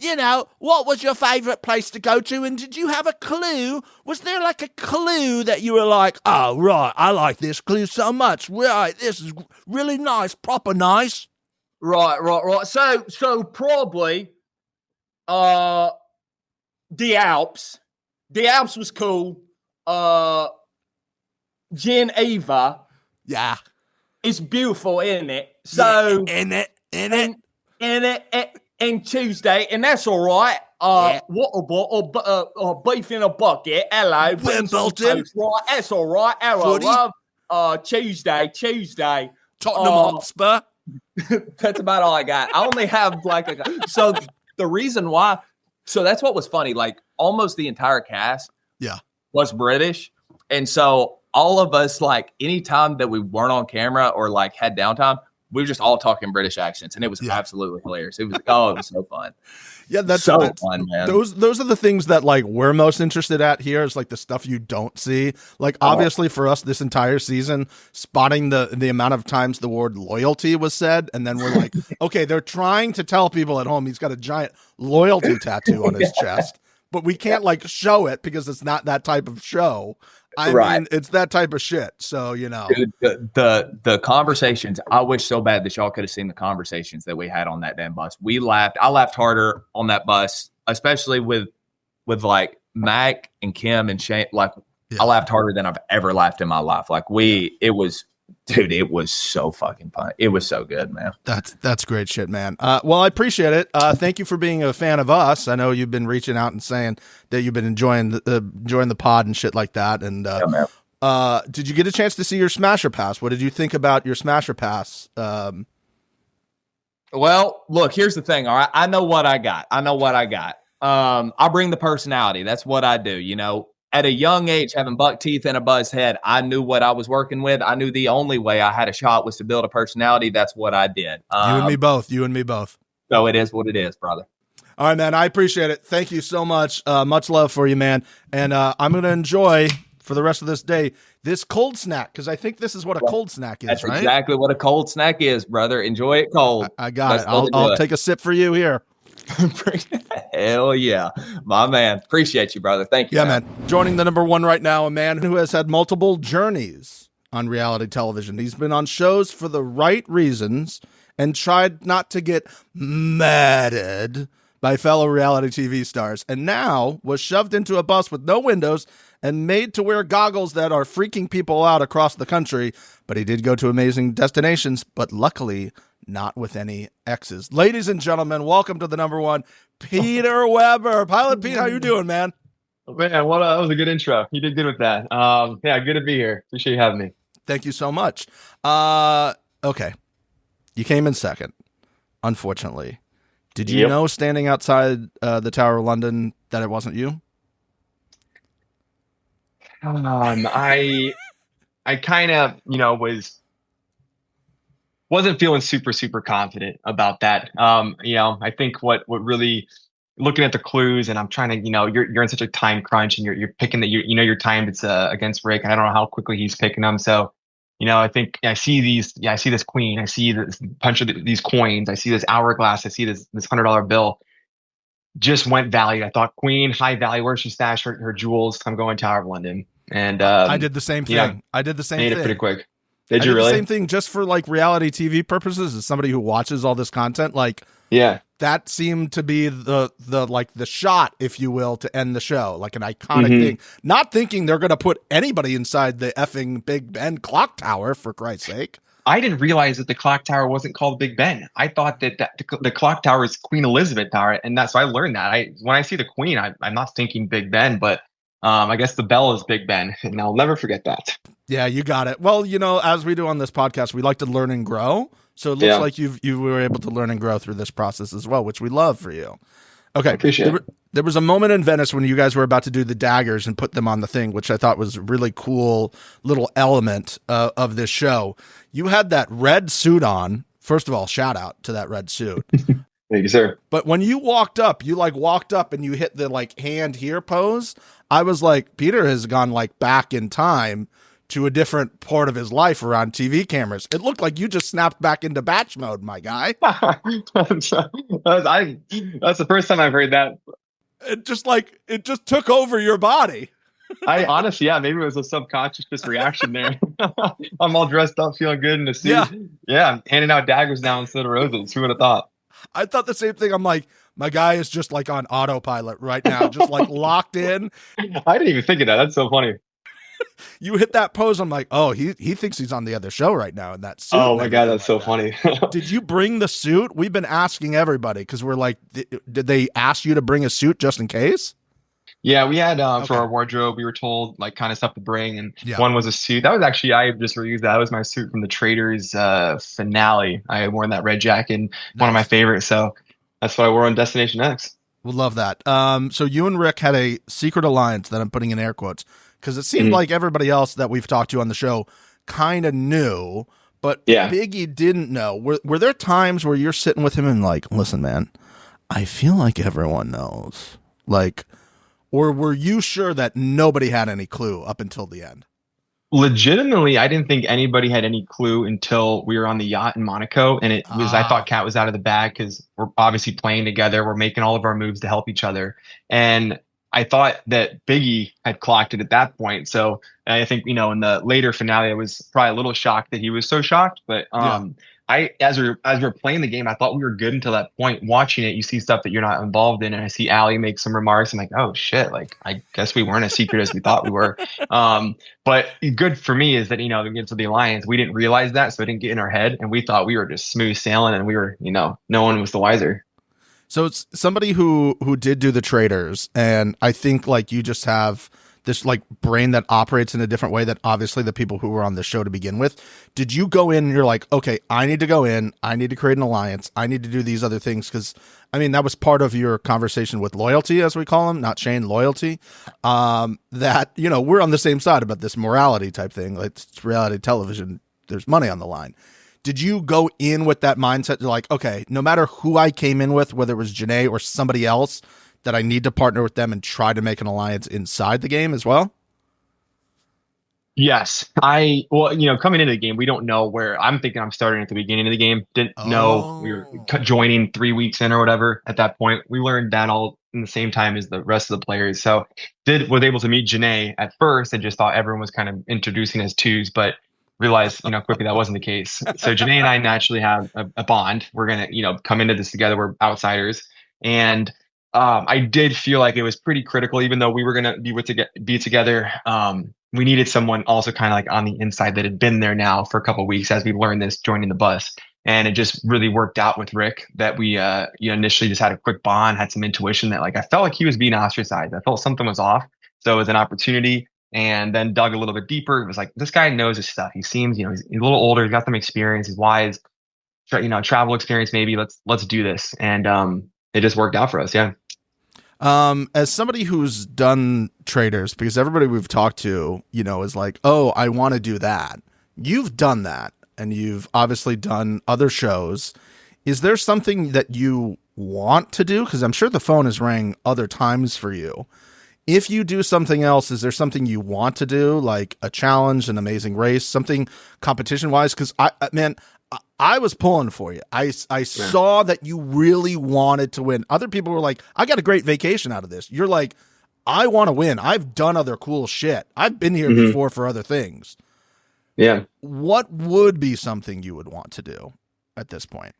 You know, what was your favorite place to go to? And did you have a clue? Was there like a clue that you were like, oh, right, I like this clue so much. Right, this is really nice, proper nice. Right. So probably the Alps. The Alps was cool. Geneva. Yeah. It's beautiful, isn't it? So yeah, in it. And Tuesday, and that's all right. Water bottle, beef in a bucket. Hello, Wimbledon. Right, that's all right. Hello, love. Tuesday. Tottenham Hotspur. That's about all I got. I only have like so the reason why So that's what was funny. Like almost the entire cast was British. And so all of us, like anytime that we weren't on camera or like had downtime, we were just all talking British accents. And it was absolutely hilarious. It was, it was so fun. Yeah, that's fun, man. Those are the things that like we're most interested at here is like the stuff you don't see. Like obviously for us this entire season, spotting the amount of times the word loyalty was said, and then we're like, okay, they're trying to tell people at home he's got a giant loyalty tattoo on his chest, but we can't like show it because it's not that type of show. I mean, it's that type of shit. So, you know, dude, the conversations, I wish so bad that y'all could have seen the conversations that we had on that damn bus. We laughed. I laughed harder on that bus, especially with like Mac and Kim and Shane. Like I laughed harder than I've ever laughed in my life. Like it was so fucking fun. It was so good, man. That's great shit, man. Well, I appreciate it. Thank you for being a fan of us. I know you've been reaching out and saying that you've been enjoying the pod and shit like that. And did you get a chance to see your Smasher Pass? What did you think about your Smasher Pass? Well, look, here's the thing. All right, I know what I got. I bring the personality. That's what I do. You know, at a young age, having buck teeth and a buzzed head, I knew what I was working with. I knew the only way I had a shot was to build a personality. That's what I did. You and me both. So it is what it is, brother. All right, man. I appreciate it. Thank you so much. Much love for you, man. And I'm going to enjoy for the rest of this day this cold snack because I think this is what a cold snack is, That's right? exactly what a cold snack is, brother. Enjoy it cold. I got it. I'll take a sip for you here. Hell yeah, my man. Appreciate you, brother. Thank you. Yeah, man. Joining the number one right now, a man who has had multiple journeys on reality television. He's been on shows for the right reasons and tried not to get madded by fellow reality TV stars, and now was shoved into a bus with no windows and made to wear goggles that are freaking people out across the country. But he did go to amazing destinations, but luckily not with any exes. Ladies and gentlemen, welcome to the number one, Peter Weber. Pilot Pete, how you doing, man? Man, that was a good intro. You did good with that. Yeah, good to be here. Appreciate you having me. Thank you so much. Okay. You came in second, unfortunately. Did you know standing outside the Tower of London that it wasn't you? I kind of, wasn't feeling super confident about that. I think what really looking at the clues, and I'm trying to, you're in such a time crunch, and you're picking that your time it's against Rick, and I don't know how quickly he's picking them. So, I think I see I see this queen, I see this bunch of these coins, I see this hourglass, I see this $100 bill. Just went value. I thought queen, high value. Where she stashed her jewels? I'm going Tower of London, and I did the same thing. I did the same thing. Made it pretty quick. Did you really? The same thing just for like reality TV purposes. As somebody who watches all this content, like that seemed to be the shot, if you will, to end the show, like an iconic thing. Not thinking they're going to put anybody inside the effing Big Ben clock tower, for Christ's sake. I didn't realize that the clock tower wasn't called Big Ben. I thought that the clock tower is Queen Elizabeth Tower, and so I learned that. When I see the Queen, I'm not thinking Big Ben, but I guess the bell is Big Ben, and I'll never forget that. Yeah, you got it. Well, as we do on this podcast, we like to learn and grow. So it looks like you were able to learn and grow through this process as well, which we love for you. Okay. Appreciate it. There was a moment in Venice when you guys were about to do the daggers and put them on the thing, which I thought was a really cool little element of this show. You had that red suit on. First of all, shout out to that red suit. Thank you, sir. But when you walked up and you hit the hand here pose, I was like, Peter has gone back in time to a different part of his life around TV cameras. It looked like you just snapped back into batch mode, my guy. That's the first time I've heard that. It just took over your body. I honestly, maybe it was a subconscious reaction there. I'm all dressed up, feeling good in the suit. Yeah, I'm handing out daggers now instead of roses. Who would have thought? I thought the same thing. I'm like, my guy is just on autopilot right now, just locked in. I didn't even think of that. That's so funny. You hit that pose. I'm like, oh, he thinks he's on the other show right now in that suit. Oh my God, that's so funny. Did you bring the suit? We've been asking everybody because we're like, did they ask you to bring a suit just in case? Yeah, we had for our wardrobe, we were told kind of stuff to bring, and one was a suit. That was actually, I just reused that. That was my suit from the Traitors finale. I had worn that red jacket, one of my favorites. So that's what I wore on Destination X. Would love that. So you and Rick had a secret alliance that I'm putting in air quotes because it seemed like everybody else that we've talked to on the show kind of knew, but Biggie didn't know. Were there times where you're sitting with him and like, listen, man, I feel like everyone knows, like, or were you sure that nobody had any clue up until the end? Legitimately, I didn't think anybody had any clue until we were on the yacht in Monaco. And it was, I thought Cat was out of the bag because we're obviously playing together. We're making all of our moves to help each other. And I thought that Biggie had clocked it at that point. So I think, in the later finale, I was probably a little shocked that he was so shocked. But as we were playing the game, I thought we were good until that point. Watching it, you see stuff that you're not involved in, and I see Allie make some remarks. I'm like, oh shit! Like, I guess we weren't as secret as we thought we were. But good for me is that to get to the alliance, we didn't realize that, so it didn't get in our head, and we thought we were just smooth sailing, and we were, no one was the wiser. So it's somebody who did do the traders, and I think like you just have this like brain that operates in a different way that obviously the people who were on the show to begin with. Did you go in and you're like, okay, I need to go in, I need to create an alliance, I need to do these other things? Because I mean, that was part of your conversation with Loyalty, as we call him, not Shane, Loyalty, that, we're on the same side about this morality type thing. Like, it's reality television, there's money on the line. Did you go in with that mindset like, okay, no matter who I came in with, whether it was Janae or somebody else, that I need to partner with them and try to make an alliance inside the game as well? Yes. Coming into the game, we don't know where. I'm thinking I'm starting at the beginning of the game. Didn't know we were joining 3 weeks in or whatever at that point. We learned that all in the same time as the rest of the players. So was able to meet Janae at first and just thought everyone was kind of introducing as twos, but realized, quickly that wasn't the case. So Janae and I naturally have a bond. We're going to, come into this together. We're outsiders. And I did feel like it was pretty critical, even though we were going to be together. We needed someone also kind of like on the inside that had been there now for a couple of weeks as we learned this joining the bus. And it just really worked out with Rick that we, initially just had a quick bond, had some intuition that like, I felt like he was being ostracized. I felt something was off. So it was an opportunity, and then dug a little bit deeper. It was like, this guy knows his stuff. He seems, he's a little older. He's got some experience. He's wise, travel experience, maybe let's do this. And, it just worked out for us. Yeah. As somebody who's done traders, because everybody we've talked to, is like, oh, I want to do that. You've done that, and you've obviously done other shows. Is there something that you want to do? Because I'm sure the phone has rang other times for you. If you do something else, is there something you want to do, like a challenge, an amazing race, something competition-wise? Because I was pulling for you. I saw that you really wanted to win. Other people were like, I got a great vacation out of this. You're like, I want to win. I've done other cool shit. I've been here before for other things. Yeah. What would be something you would want to do at this point?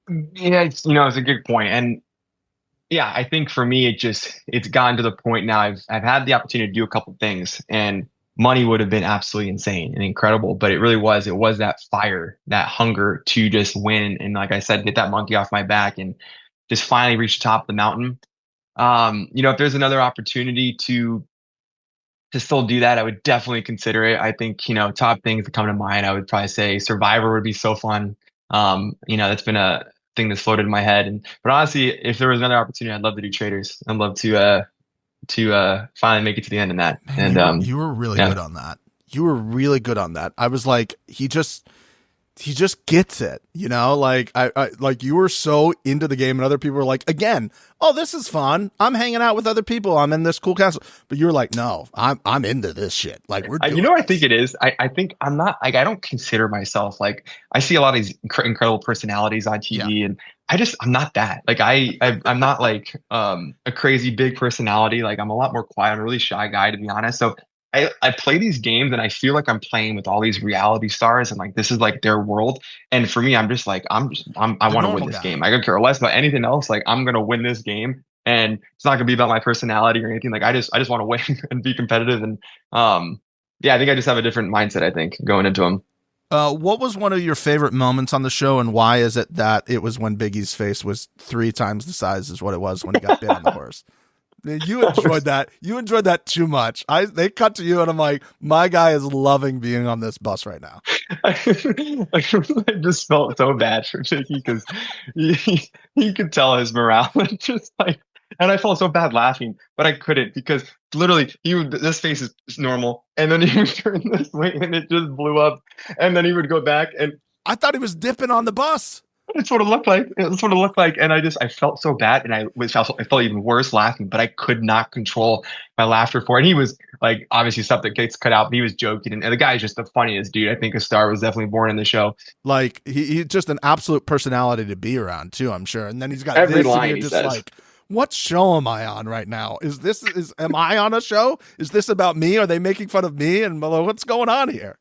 Yeah, it's a good point. And yeah, I think for me, it's gotten to the point now I've had the opportunity to do a couple things, and money would have been absolutely insane and incredible, but it was that fire, that hunger to just win. And like I said, get that monkey off my back and just finally reach the top of the mountain. If there's another opportunity to still do that, I would definitely consider it. I think, top things that come to mind, I would probably say Survivor would be so fun. That's been a thing that's floated in my head. But honestly, if there was another opportunity, I'd love to do Traders. I'd love to finally make it to the end in that. Man, and you were really good on that. You were really good on that. I was like, he just gets it, like I like, you were so into the game, and other people were like, again, oh, this is fun, I'm hanging out with other people, I'm in this cool castle, but you're like, no, I'm into this shit, like we're doing I think it is. I think I'm not, like, I don't consider myself, like, I see a lot of these incredible personalities on TV, and I'm not that. Like I'm not like a crazy big personality. Like, I'm a lot more quiet. I'm a really shy guy, to be honest. So I play these games and I feel like I'm playing with all these reality stars, and like, this is like their world. And for me, I'm just like, I want to win this game. I don't care less about anything else. Like, I'm going to win this game, and it's not going to be about my personality or anything. Like, I just want to win and be competitive. And I think I just have a different mindset, I think, going into them. What was one of your favorite moments on the show, and why is it that it was when Biggie's face was 3 times the size as what it was when he got bit on the horse? You enjoyed that. You enjoyed that too much. They cut to you, and I'm like, my guy is loving being on this bus right now. I just felt so bad for Jakey because he could tell his morale and just like, and I felt so bad laughing, but I couldn't because literally this face is normal, and then he would turn this way and it just blew up, and then he would go back, and I thought he was dipping on the bus. It's what it looked like. It's what it looked like, and I felt so bad, and I felt even worse laughing, but I could not control my laughter for it. And he was like, obviously stuff that gets cut out, but he was joking, and the guy is just the funniest dude. I think a star was definitely born in the show. Like he's just an absolute personality to be around too, I'm sure. And then he's got every this, line and you're he just says. like, what show am I on right now? Am I on a show? Is this about me? Are they making fun of me? And what's going on here?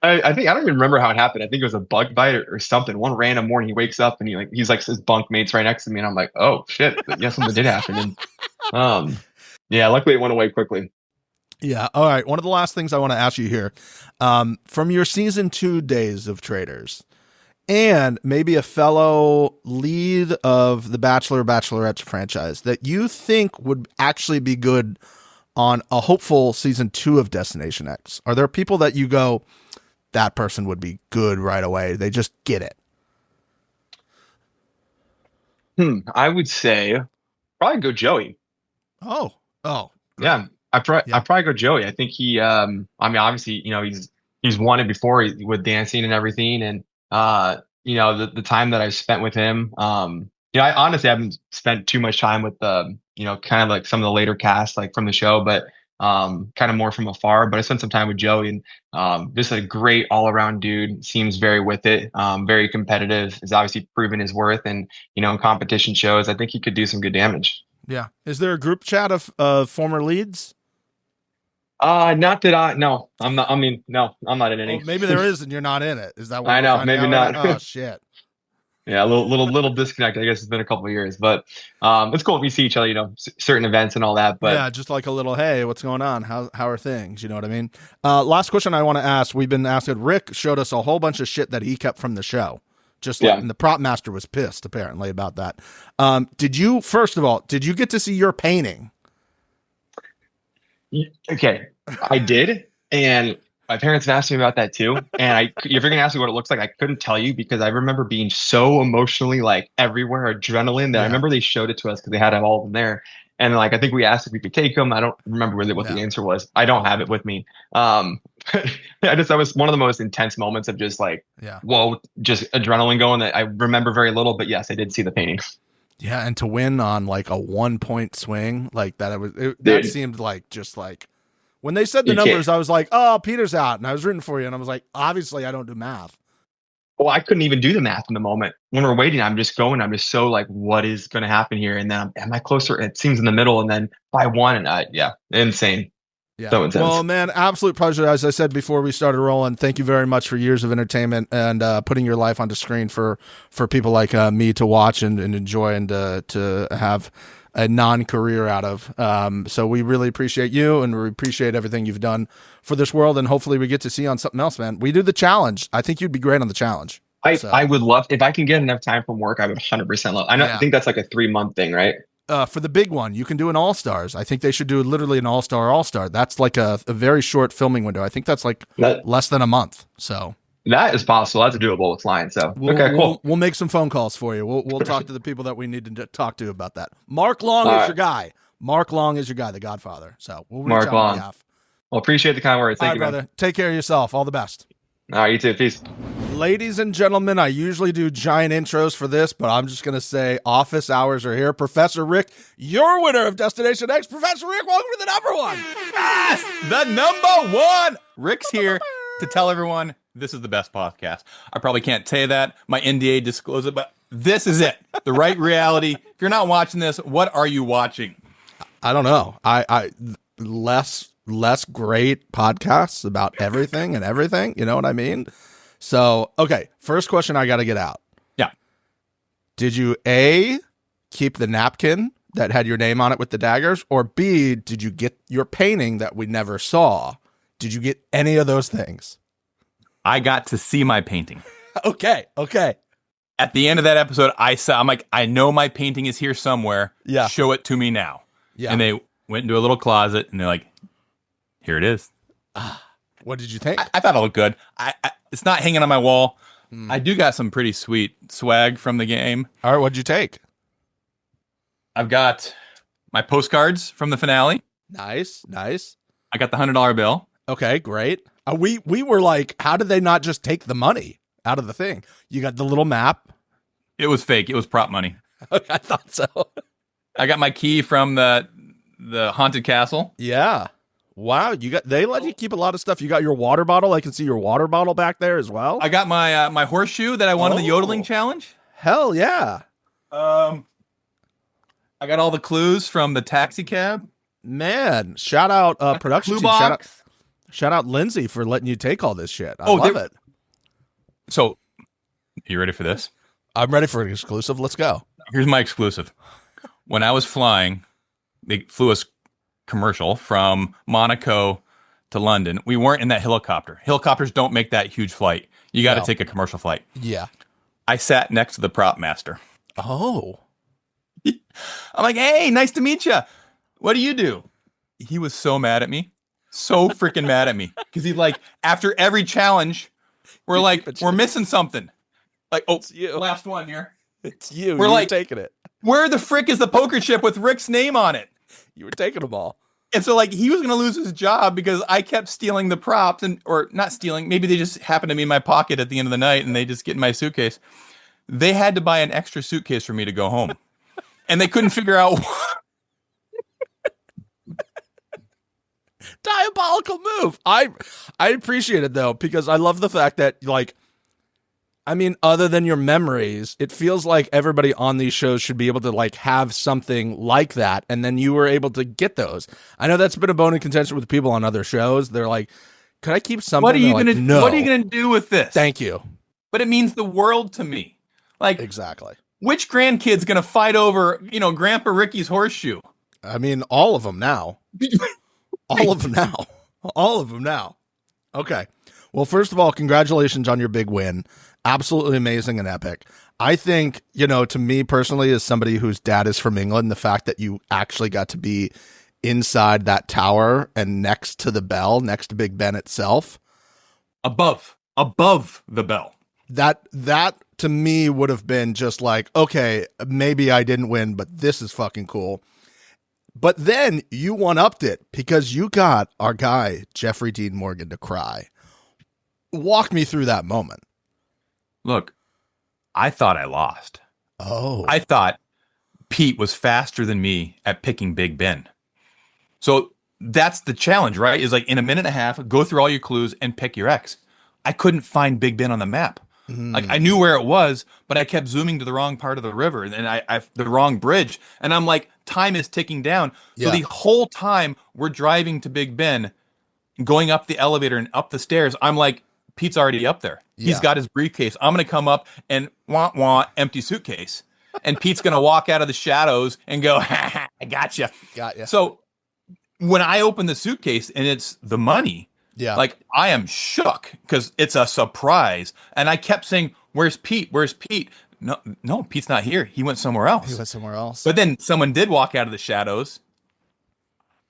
I think I don't even remember how it happened. I think it was a bug bite or something. One random morning he wakes up and he's like his bunk mates right next to me, and I'm like, oh shit, yeah, something did happen. And yeah, luckily it went away quickly. Yeah. All right. One of the last things I want to ask you here, from your season 2 days of Traders, and maybe a fellow lead of the Bachelor or Bachelorette franchise that you think would actually be good on a hopeful season 2 of Destination X. Are there people that you go, that person would be good right away? They just get it. I would say probably go Joey. Oh, yeah. I'd probably go Joey. I think he, I mean, obviously, he's won it before with dancing and everything. And, the time that I've spent with him, I honestly haven't spent too much time with kind of like some of the later cast, like from the show, but kind of more from afar. But I spent some time with Joey, and just a great all around dude. Seems very with it, very competitive. Has obviously proven his worth, and in competition shows, I think he could do some good damage. Yeah. Is there a group chat of former leads? Not that no, I'm not. I mean, no, I'm not in any. Well, maybe there is, and you're not in it. Is that what I know? Maybe not. Oh shit. Yeah, a little disconnect. I guess it's been a couple of years, but it's cool if we see each other, certain events and all that. But yeah, just like a little, hey, what's going on? How are things? You know what I mean? Last question I want to ask. We've been asking. Rick showed us a whole bunch of shit that he kept from the show. And the prop master was pissed apparently about that. First of all, did you get to see your painting? Okay, I did, and my parents have asked me about that too. And if you're gonna ask me what it looks like, I couldn't tell you because I remember being so emotionally like everywhere, adrenaline that I remember they showed it to us because they had all of them there. And like I think we asked if we could take them. I don't remember really what the answer was. I don't have it with me. That was one of the most intense moments of just like, whoa, just adrenaline going. That I remember very little, but yes, I did see the painting. Yeah, and to win on like a 1-point swing like that, that seemed like just like when they said the numbers, I was like, oh, Peter's out, and I was rooting for you, and I was like, obviously, I don't do math. Well, I couldn't even do the math in the moment. When we're waiting, I'm just so like, what is going to happen here? And then am I closer? It seems in the middle, and then by one, and insane. Yeah. So intense. Well, man, absolute pleasure. As I said before we started rolling, thank you very much for years of entertainment and putting your life onto screen for people like me to watch and enjoy and to have a non-career out of. So we really appreciate you, and we appreciate everything you've done for this world, and hopefully we get to see you on something else, man. We do the challenge. I think you'd be great on the challenge. I would love, if I can get enough time from work, I would 100% love. I think that's like a 3-month thing, right? For the big one, you can do an all-stars. I think they should do literally an all-star. That's like a very short filming window. I think that's like less than a month. So that is possible. That's doable with flying. So okay, cool. We'll make some phone calls for you. We'll talk to the people that we need to talk to about that. Mark Long is your guy. Mark Long is your guy, the Godfather. So we'll reach out on behalf. Well, appreciate the kind words. Thank you, brother. Take care of yourself. All the best. All right, you too. Peace. Ladies and gentlemen, I usually do giant intros for this, but I'm just going to say office hours are here. Professor Rick, your winner of Destination X. Professor Rick, welcome to the number one. Yes, the number one. Rick's here to tell everyone this is the best podcast. I probably can't tell you that. My NDA discloses it, but this is it. The right reality. If you're not watching this, what are you watching? I don't know. I less great podcasts about everything and everything. You know what I mean? So, okay, first question I got to get out. Yeah. Did you A, keep the napkin that had your name on it with the daggers, or B, did you get your painting that we never saw? Did you get any of those things? I got to see my painting. Okay. At the end of that episode, I'm like, I know my painting is here somewhere. Yeah. Show it to me now. Yeah. And they went into a little closet and they're like, here it is. What did you think? I thought it looked good. It's not hanging on my wall. I do got some pretty sweet swag from the game. All right, what'd you take? I've got my postcards from the finale. Nice. I got the $100 bill. Okay, great. We were like, how did they not just take the money out of the thing? You got the little map. It was fake. It was prop money. Okay, I thought so. I got my key from the haunted castle. Yeah. Wow, they let you keep a lot of stuff. You got your water bottle. I can see your water bottle back there as well. I got my my horseshoe that I won in the yodeling challenge. Hell yeah. I got all the clues from the taxi cab. Man, shout out production Clue team. box. Shout out Lindsay for letting you take all this shit. I love it. So, you ready for this? I'm ready for an exclusive. Let's go. Here's my exclusive. When I was flying, they flew us commercial from Monaco to London. We weren't in that helicopter. Helicopters don't make that huge flight. You got to take a commercial flight. Yeah. I sat next to the prop master. Oh. I'm like, hey, nice to meet you. What do you do? He was so mad at me. So freaking mad at me. Because he's like, after every challenge, we're like, we're missing something. Like, oh, It's you. last one here. It's you. We're You were like- taking it. Where the frick is the poker chip with Rick's name on it? You were taking them all. And so, like, he was going to lose his job because I kept stealing the props, or not stealing. Maybe they just happened to be in my pocket at the end of the night, and they just get in my suitcase. They had to buy an extra suitcase for me to go home, and they couldn't figure out. Diabolical move. I appreciate it though, because I love the fact that, like, I mean, other than your memories, it feels like everybody on these shows should be able to, like, have something like that, and then you were able to get those. I know that's been a bone of contention with people on other shows. They're like, could I keep something? What are you They're gonna? like, no. What are you gonna do with this? Thank you. But it means the world to me. Like, Exactly. which grandkid's gonna fight over, Grandpa Ricky's horseshoe? I mean, all of them now. All of them now. All of them now. Okay. Well, first of all, congratulations on your big win. Absolutely amazing and epic. I think, to me personally, as somebody whose dad is from England, the fact that you actually got to be inside that tower and next to the bell, next to Big Ben itself, Above the bell. that to me would have been just like, okay, maybe I didn't win, but this is fucking cool. But then you one-upped it because you got our guy, Jeffrey Dean Morgan, to cry. Walk me through that moment. Look, I thought I lost. Oh. I thought Pete was faster than me at picking Big Ben. So that's the challenge, right? Is like in a minute and a half, go through all your clues and pick your X. I couldn't find Big Ben on the map. Like I knew where it was, but I kept zooming to the wrong part of the river and I the wrong bridge. And I'm like, time is ticking down. So Yeah. the whole time we're driving to Big Ben, going up the elevator and up the stairs, I'm like, Pete's already up there. He's Yeah. got his briefcase. I'm going to come up and empty suitcase. And Pete's going to walk out of the shadows and go, I gotcha. Got ya. So when I open the suitcase and it's the money, Yeah. like I am shook because it's a surprise. And I kept saying, where's Pete? Where's Pete? No, Pete's not here. He went somewhere else. He went somewhere else. But then someone did walk out of the shadows.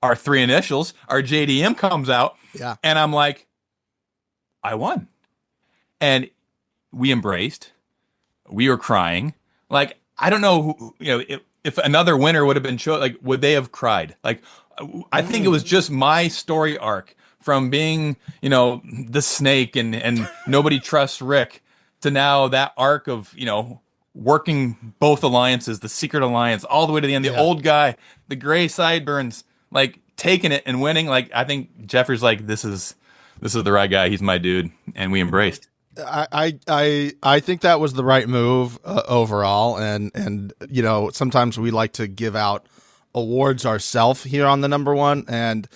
Our three initials, our JDM comes out. Yeah. And I'm like, I won. And we embraced. We were crying. Like, I don't know who, if another winner would have been shown, like, would they have cried? Like, I think it was just my story arc from being, the snake and nobody trusts Rick to now that arc of, working both alliances, the secret alliance, all the way to the end, the old guy, the gray sideburns, like taking it and winning. Like, I think Jeffrey's like, this is the right guy. He's my dude. And we embraced. I think that was the right move overall, and sometimes we like to give out awards ourselves here on the number one, and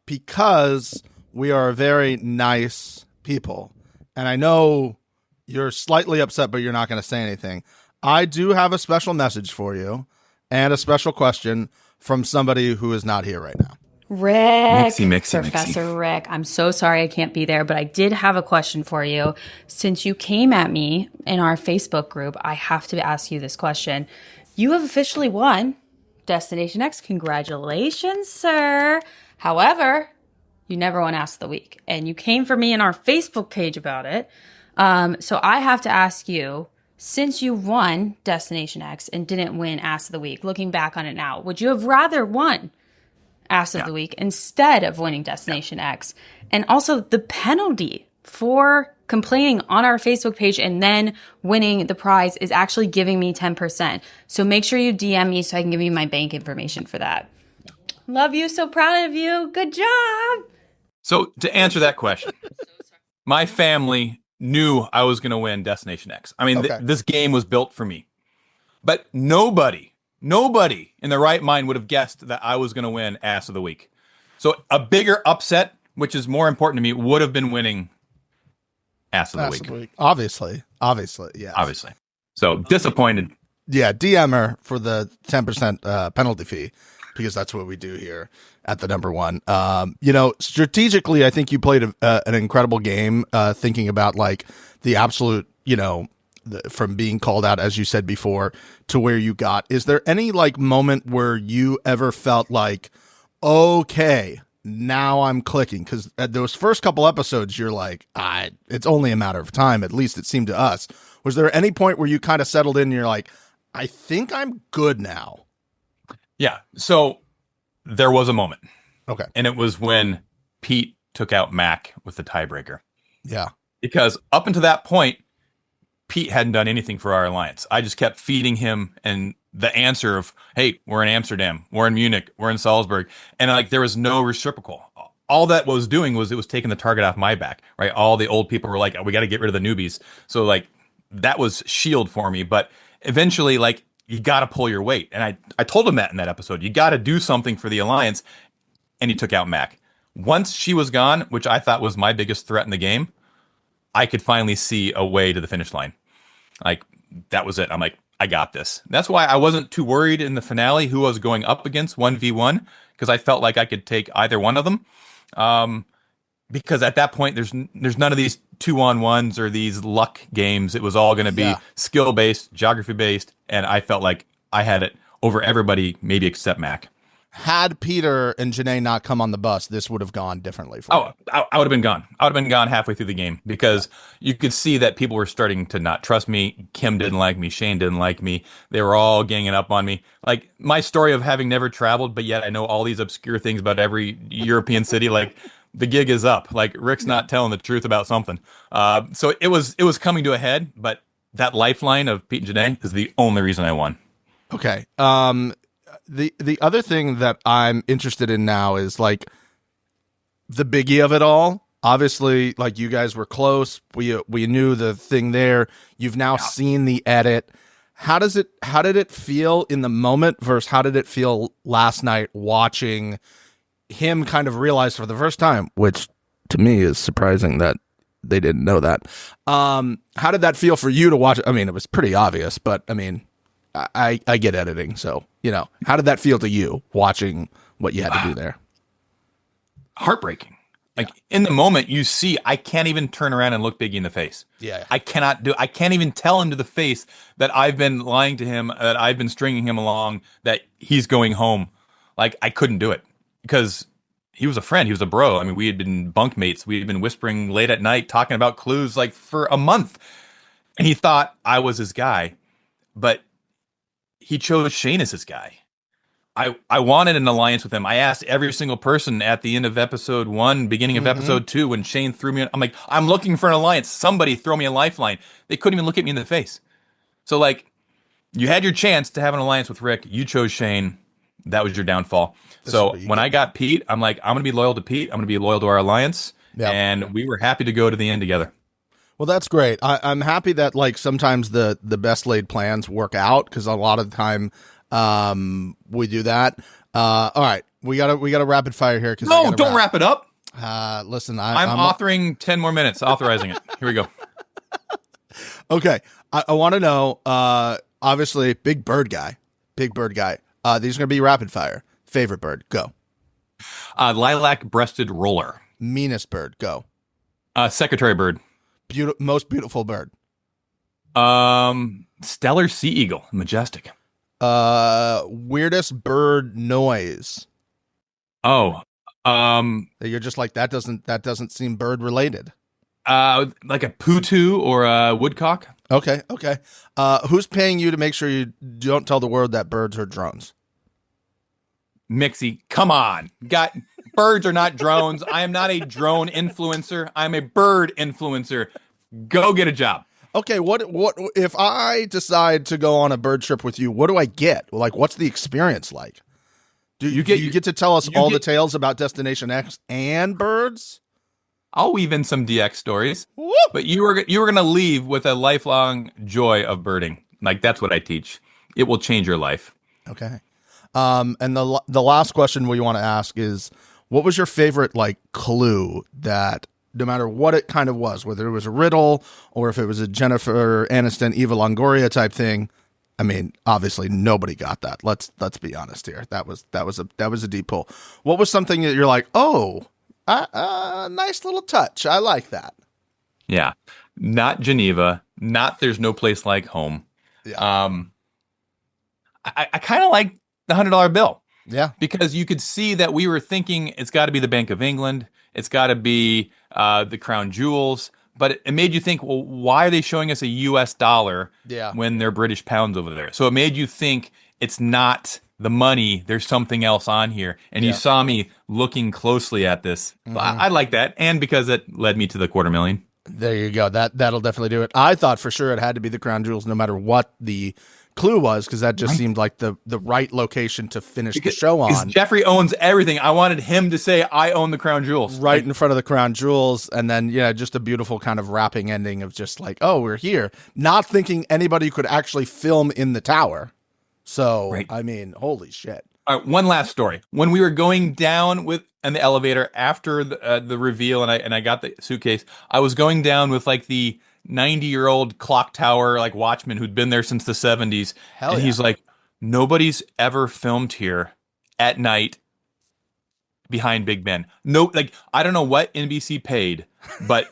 because we are very nice people, and I know you're slightly upset, but you're not going to say anything. I do have a special message for you and a special question from somebody who is not here right now. Rick, Mixie. Professor Rick, I'm so sorry I can't be there, but I did have a question for you. Since you came at me in our Facebook group, I have to ask you this question. You have officially won Destination X, congratulations, sir. However, you never won Ask of the Week, and you came for me in our Facebook page about it. So I have to ask you, since you won Destination X and didn't win Ask of the Week, looking back on it now, would you have rather won Ask of the Week instead of winning Destination X? And also the penalty for complaining on our Facebook page and then winning the prize is actually giving me 10%. So make sure you DM me so I can give you my bank information for that. Love you. So proud of you. Good job. So to answer that question, my family knew I was going to win Destination X. I mean, this game was built for me. But nobody in their right mind would have guessed that I was going to win Ass of the Week. So a bigger upset, which is more important to me, would have been winning Ass of the Week. Obviously, yeah. Obviously. So disappointed. Yeah, DM her for the 10% penalty fee, because that's what we do here at the number one. Strategically, I think you played an incredible game, thinking about like the absolute, from being called out, as you said before, to where you got. Is there any like moment where you ever felt like, okay, now I'm clicking? Because at those first couple episodes, you're like, it's only a matter of time. At least it seemed to us. Was there any point where you kind of settled in and you're like, I think I'm good now? Yeah. So there was a moment. Okay. And it was when Pete took out Mac with the tiebreaker. Yeah. Because up until that point, Pete hadn't done anything for our alliance. I just kept feeding him and the answer of, hey, we're in Amsterdam, we're in Munich, we're in Salzburg. And like, there was no reciprocal. All that was doing was it was taking the target off my back, right? All the old people were like, we got to get rid of the newbies. So like, that was shield for me. But eventually, like, you got to pull your weight. And I told him that in that episode. You got to do something for the alliance. And he took out Mac. Once she was gone, which I thought was my biggest threat in the game, I could finally see a way to the finish line. Like, that was it. I'm like, I got this. That's why I wasn't too worried in the finale who I was going up against 1v1, because I felt like I could take either one of them. Because at that point, there's none of these 2-on-1s or these luck games. It was all going to be skill-based, geography-based, and I felt like I had it over everybody, maybe except Mac. Had Peter and Janae not come on the bus, this would have gone differently for you. I would have been gone. I would have been gone halfway through the game, because you could see that people were starting to not trust me. Kim didn't like me. Shane didn't like me. They were all ganging up on me. Like, my story of having never traveled, but yet I know all these obscure things about every European city, like, the gig is up. Like, Rick's not telling the truth about something. So it was coming to a head, but that lifeline of Pete and Janae is the only reason I won. Okay. The other thing that I'm interested in now is like the Biggie of it all. Obviously, like, you guys were close. We knew the thing there. You've now seen the edit. How did it feel in the moment versus how did it feel last night watching him kind of realize for the first time, which to me is surprising that they didn't know that. How did that feel for you to watch? I mean, it was pretty obvious, but I mean, I get editing, so, how did that feel to you watching what you had to do there? Heartbreaking. Like, in the moment, you see, I can't even turn around and look Biggie in the face. Yeah. I can't even tell him to the face that I've been lying to him, that I've been stringing him along, that he's going home. Like, I couldn't do it because he was a friend. He was a bro. I mean, we had been bunkmates. We had been whispering late at night, talking about clues, like, for a month. And he thought I was his guy, but he chose Shane as his guy. I wanted an alliance with him. I asked every single person at the end of episode 1, beginning of episode 2, when Shane threw me, I'm like, I'm looking for an alliance. Somebody throw me a lifeline. They couldn't even look at me in the face. So, like, you had your chance to have an alliance with Rick. You chose Shane. That was your downfall. So when I got Pete, I'm like, I'm going to be loyal to Pete. I'm going to be loyal to our alliance. Yep. And we were happy to go to the end together. Well, that's great. I'm happy that, like, sometimes the best laid plans work out, because a lot of the time we do that. All right, we gotta rapid fire here. No, don't wrap it up. Listen, I'm authoring 10 more minutes, authorizing it. Here we go. Okay, I want to know. Obviously, big bird guy. These are gonna be rapid fire. Favorite bird, go. Lilac-breasted roller. Meanest bird, go. Secretary bird. Most beautiful bird. Stellar sea eagle, majestic. Weirdest bird noise. Oh, That you're just like, that doesn't seem bird related. like a putu or a woodcock. Okay. Who's paying you to make sure you don't tell the world that birds are drones? Mixie, come on. Birds are not drones. I am not a drone influencer. I'm a bird influencer. Go get a job. Okay, what if I decide to go on a bird trip with you? What do I get? Like, what's the experience like? Do you get to tell us all the tales about Destination X and birds? I'll weave in some DX stories. Woo! But you were going to leave with a lifelong joy of birding. Like, that's what I teach. It will change your life. Okay. And the last question we want to ask is, what was your favorite like clue that, no matter what it kind of was, whether it was a riddle or if it was a Jennifer Aniston, Eva Longoria type thing? I mean, obviously nobody got that. Let's be honest here. That was a deep pull. What was something that you're like, oh, nice little touch. I like that. Yeah. Not Geneva. Not There's No Place Like Home. Yeah. I kind of like the $100 bill. Yeah. Because you could see that we were thinking it's got to be the Bank of England. It's got to be the Crown Jewels. But it made you think, well, why are they showing us a U.S. dollar when they're British pounds over there? So it made you think it's not the money. There's something else on here. And you saw me looking closely at this. Mm-hmm. I like that. And because it led me to the $250,000. There you go. That'll definitely do it. I thought for sure it had to be the Crown Jewels no matter what the clue was, because that just seemed like the right location to finish the show on. Jeffrey owns everything. I wanted him to say, I own the Crown Jewels. Right in front of the Crown Jewels. And then, just a beautiful kind of wrapping ending of just like, oh, we're here. Not thinking anybody could actually film in the tower. So, I mean, holy shit. All right, one last story. When we were going down in the elevator after the reveal and I got the suitcase, I was going down with like the 90-year-old clock tower like watchman who'd been there since the 70s. He's like, nobody's ever filmed here at night behind Big Ben. No, like, I don't know what NBC paid, but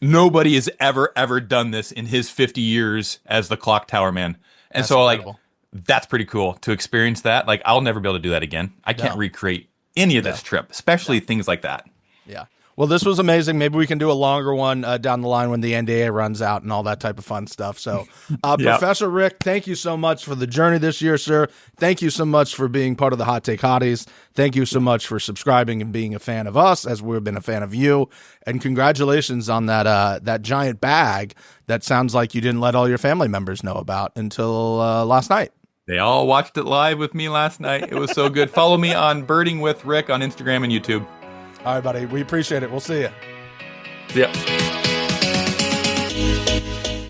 nobody has ever done this in his 50 years as the clock tower man. And so incredible. Like, that's pretty cool to experience that. Like, I'll never be able to do that again. I can't recreate any of this trip, especially things like that. Yeah. Well, this was amazing. Maybe we can do a longer one down the line when the NDA runs out and all that type of fun stuff. So, Professor Rick, thank you so much for the journey this year, sir. Thank you so much for being part of the Hot Take Hotties. Thank you so much for subscribing and being a fan of us as we've been a fan of you. And congratulations on that giant bag that sounds like you didn't let all your family members know about until last night. They all watched it live with me last night. It was so good. Follow me on Birding with Rick on Instagram and YouTube. All right, buddy. We appreciate it. We'll see you. Yep.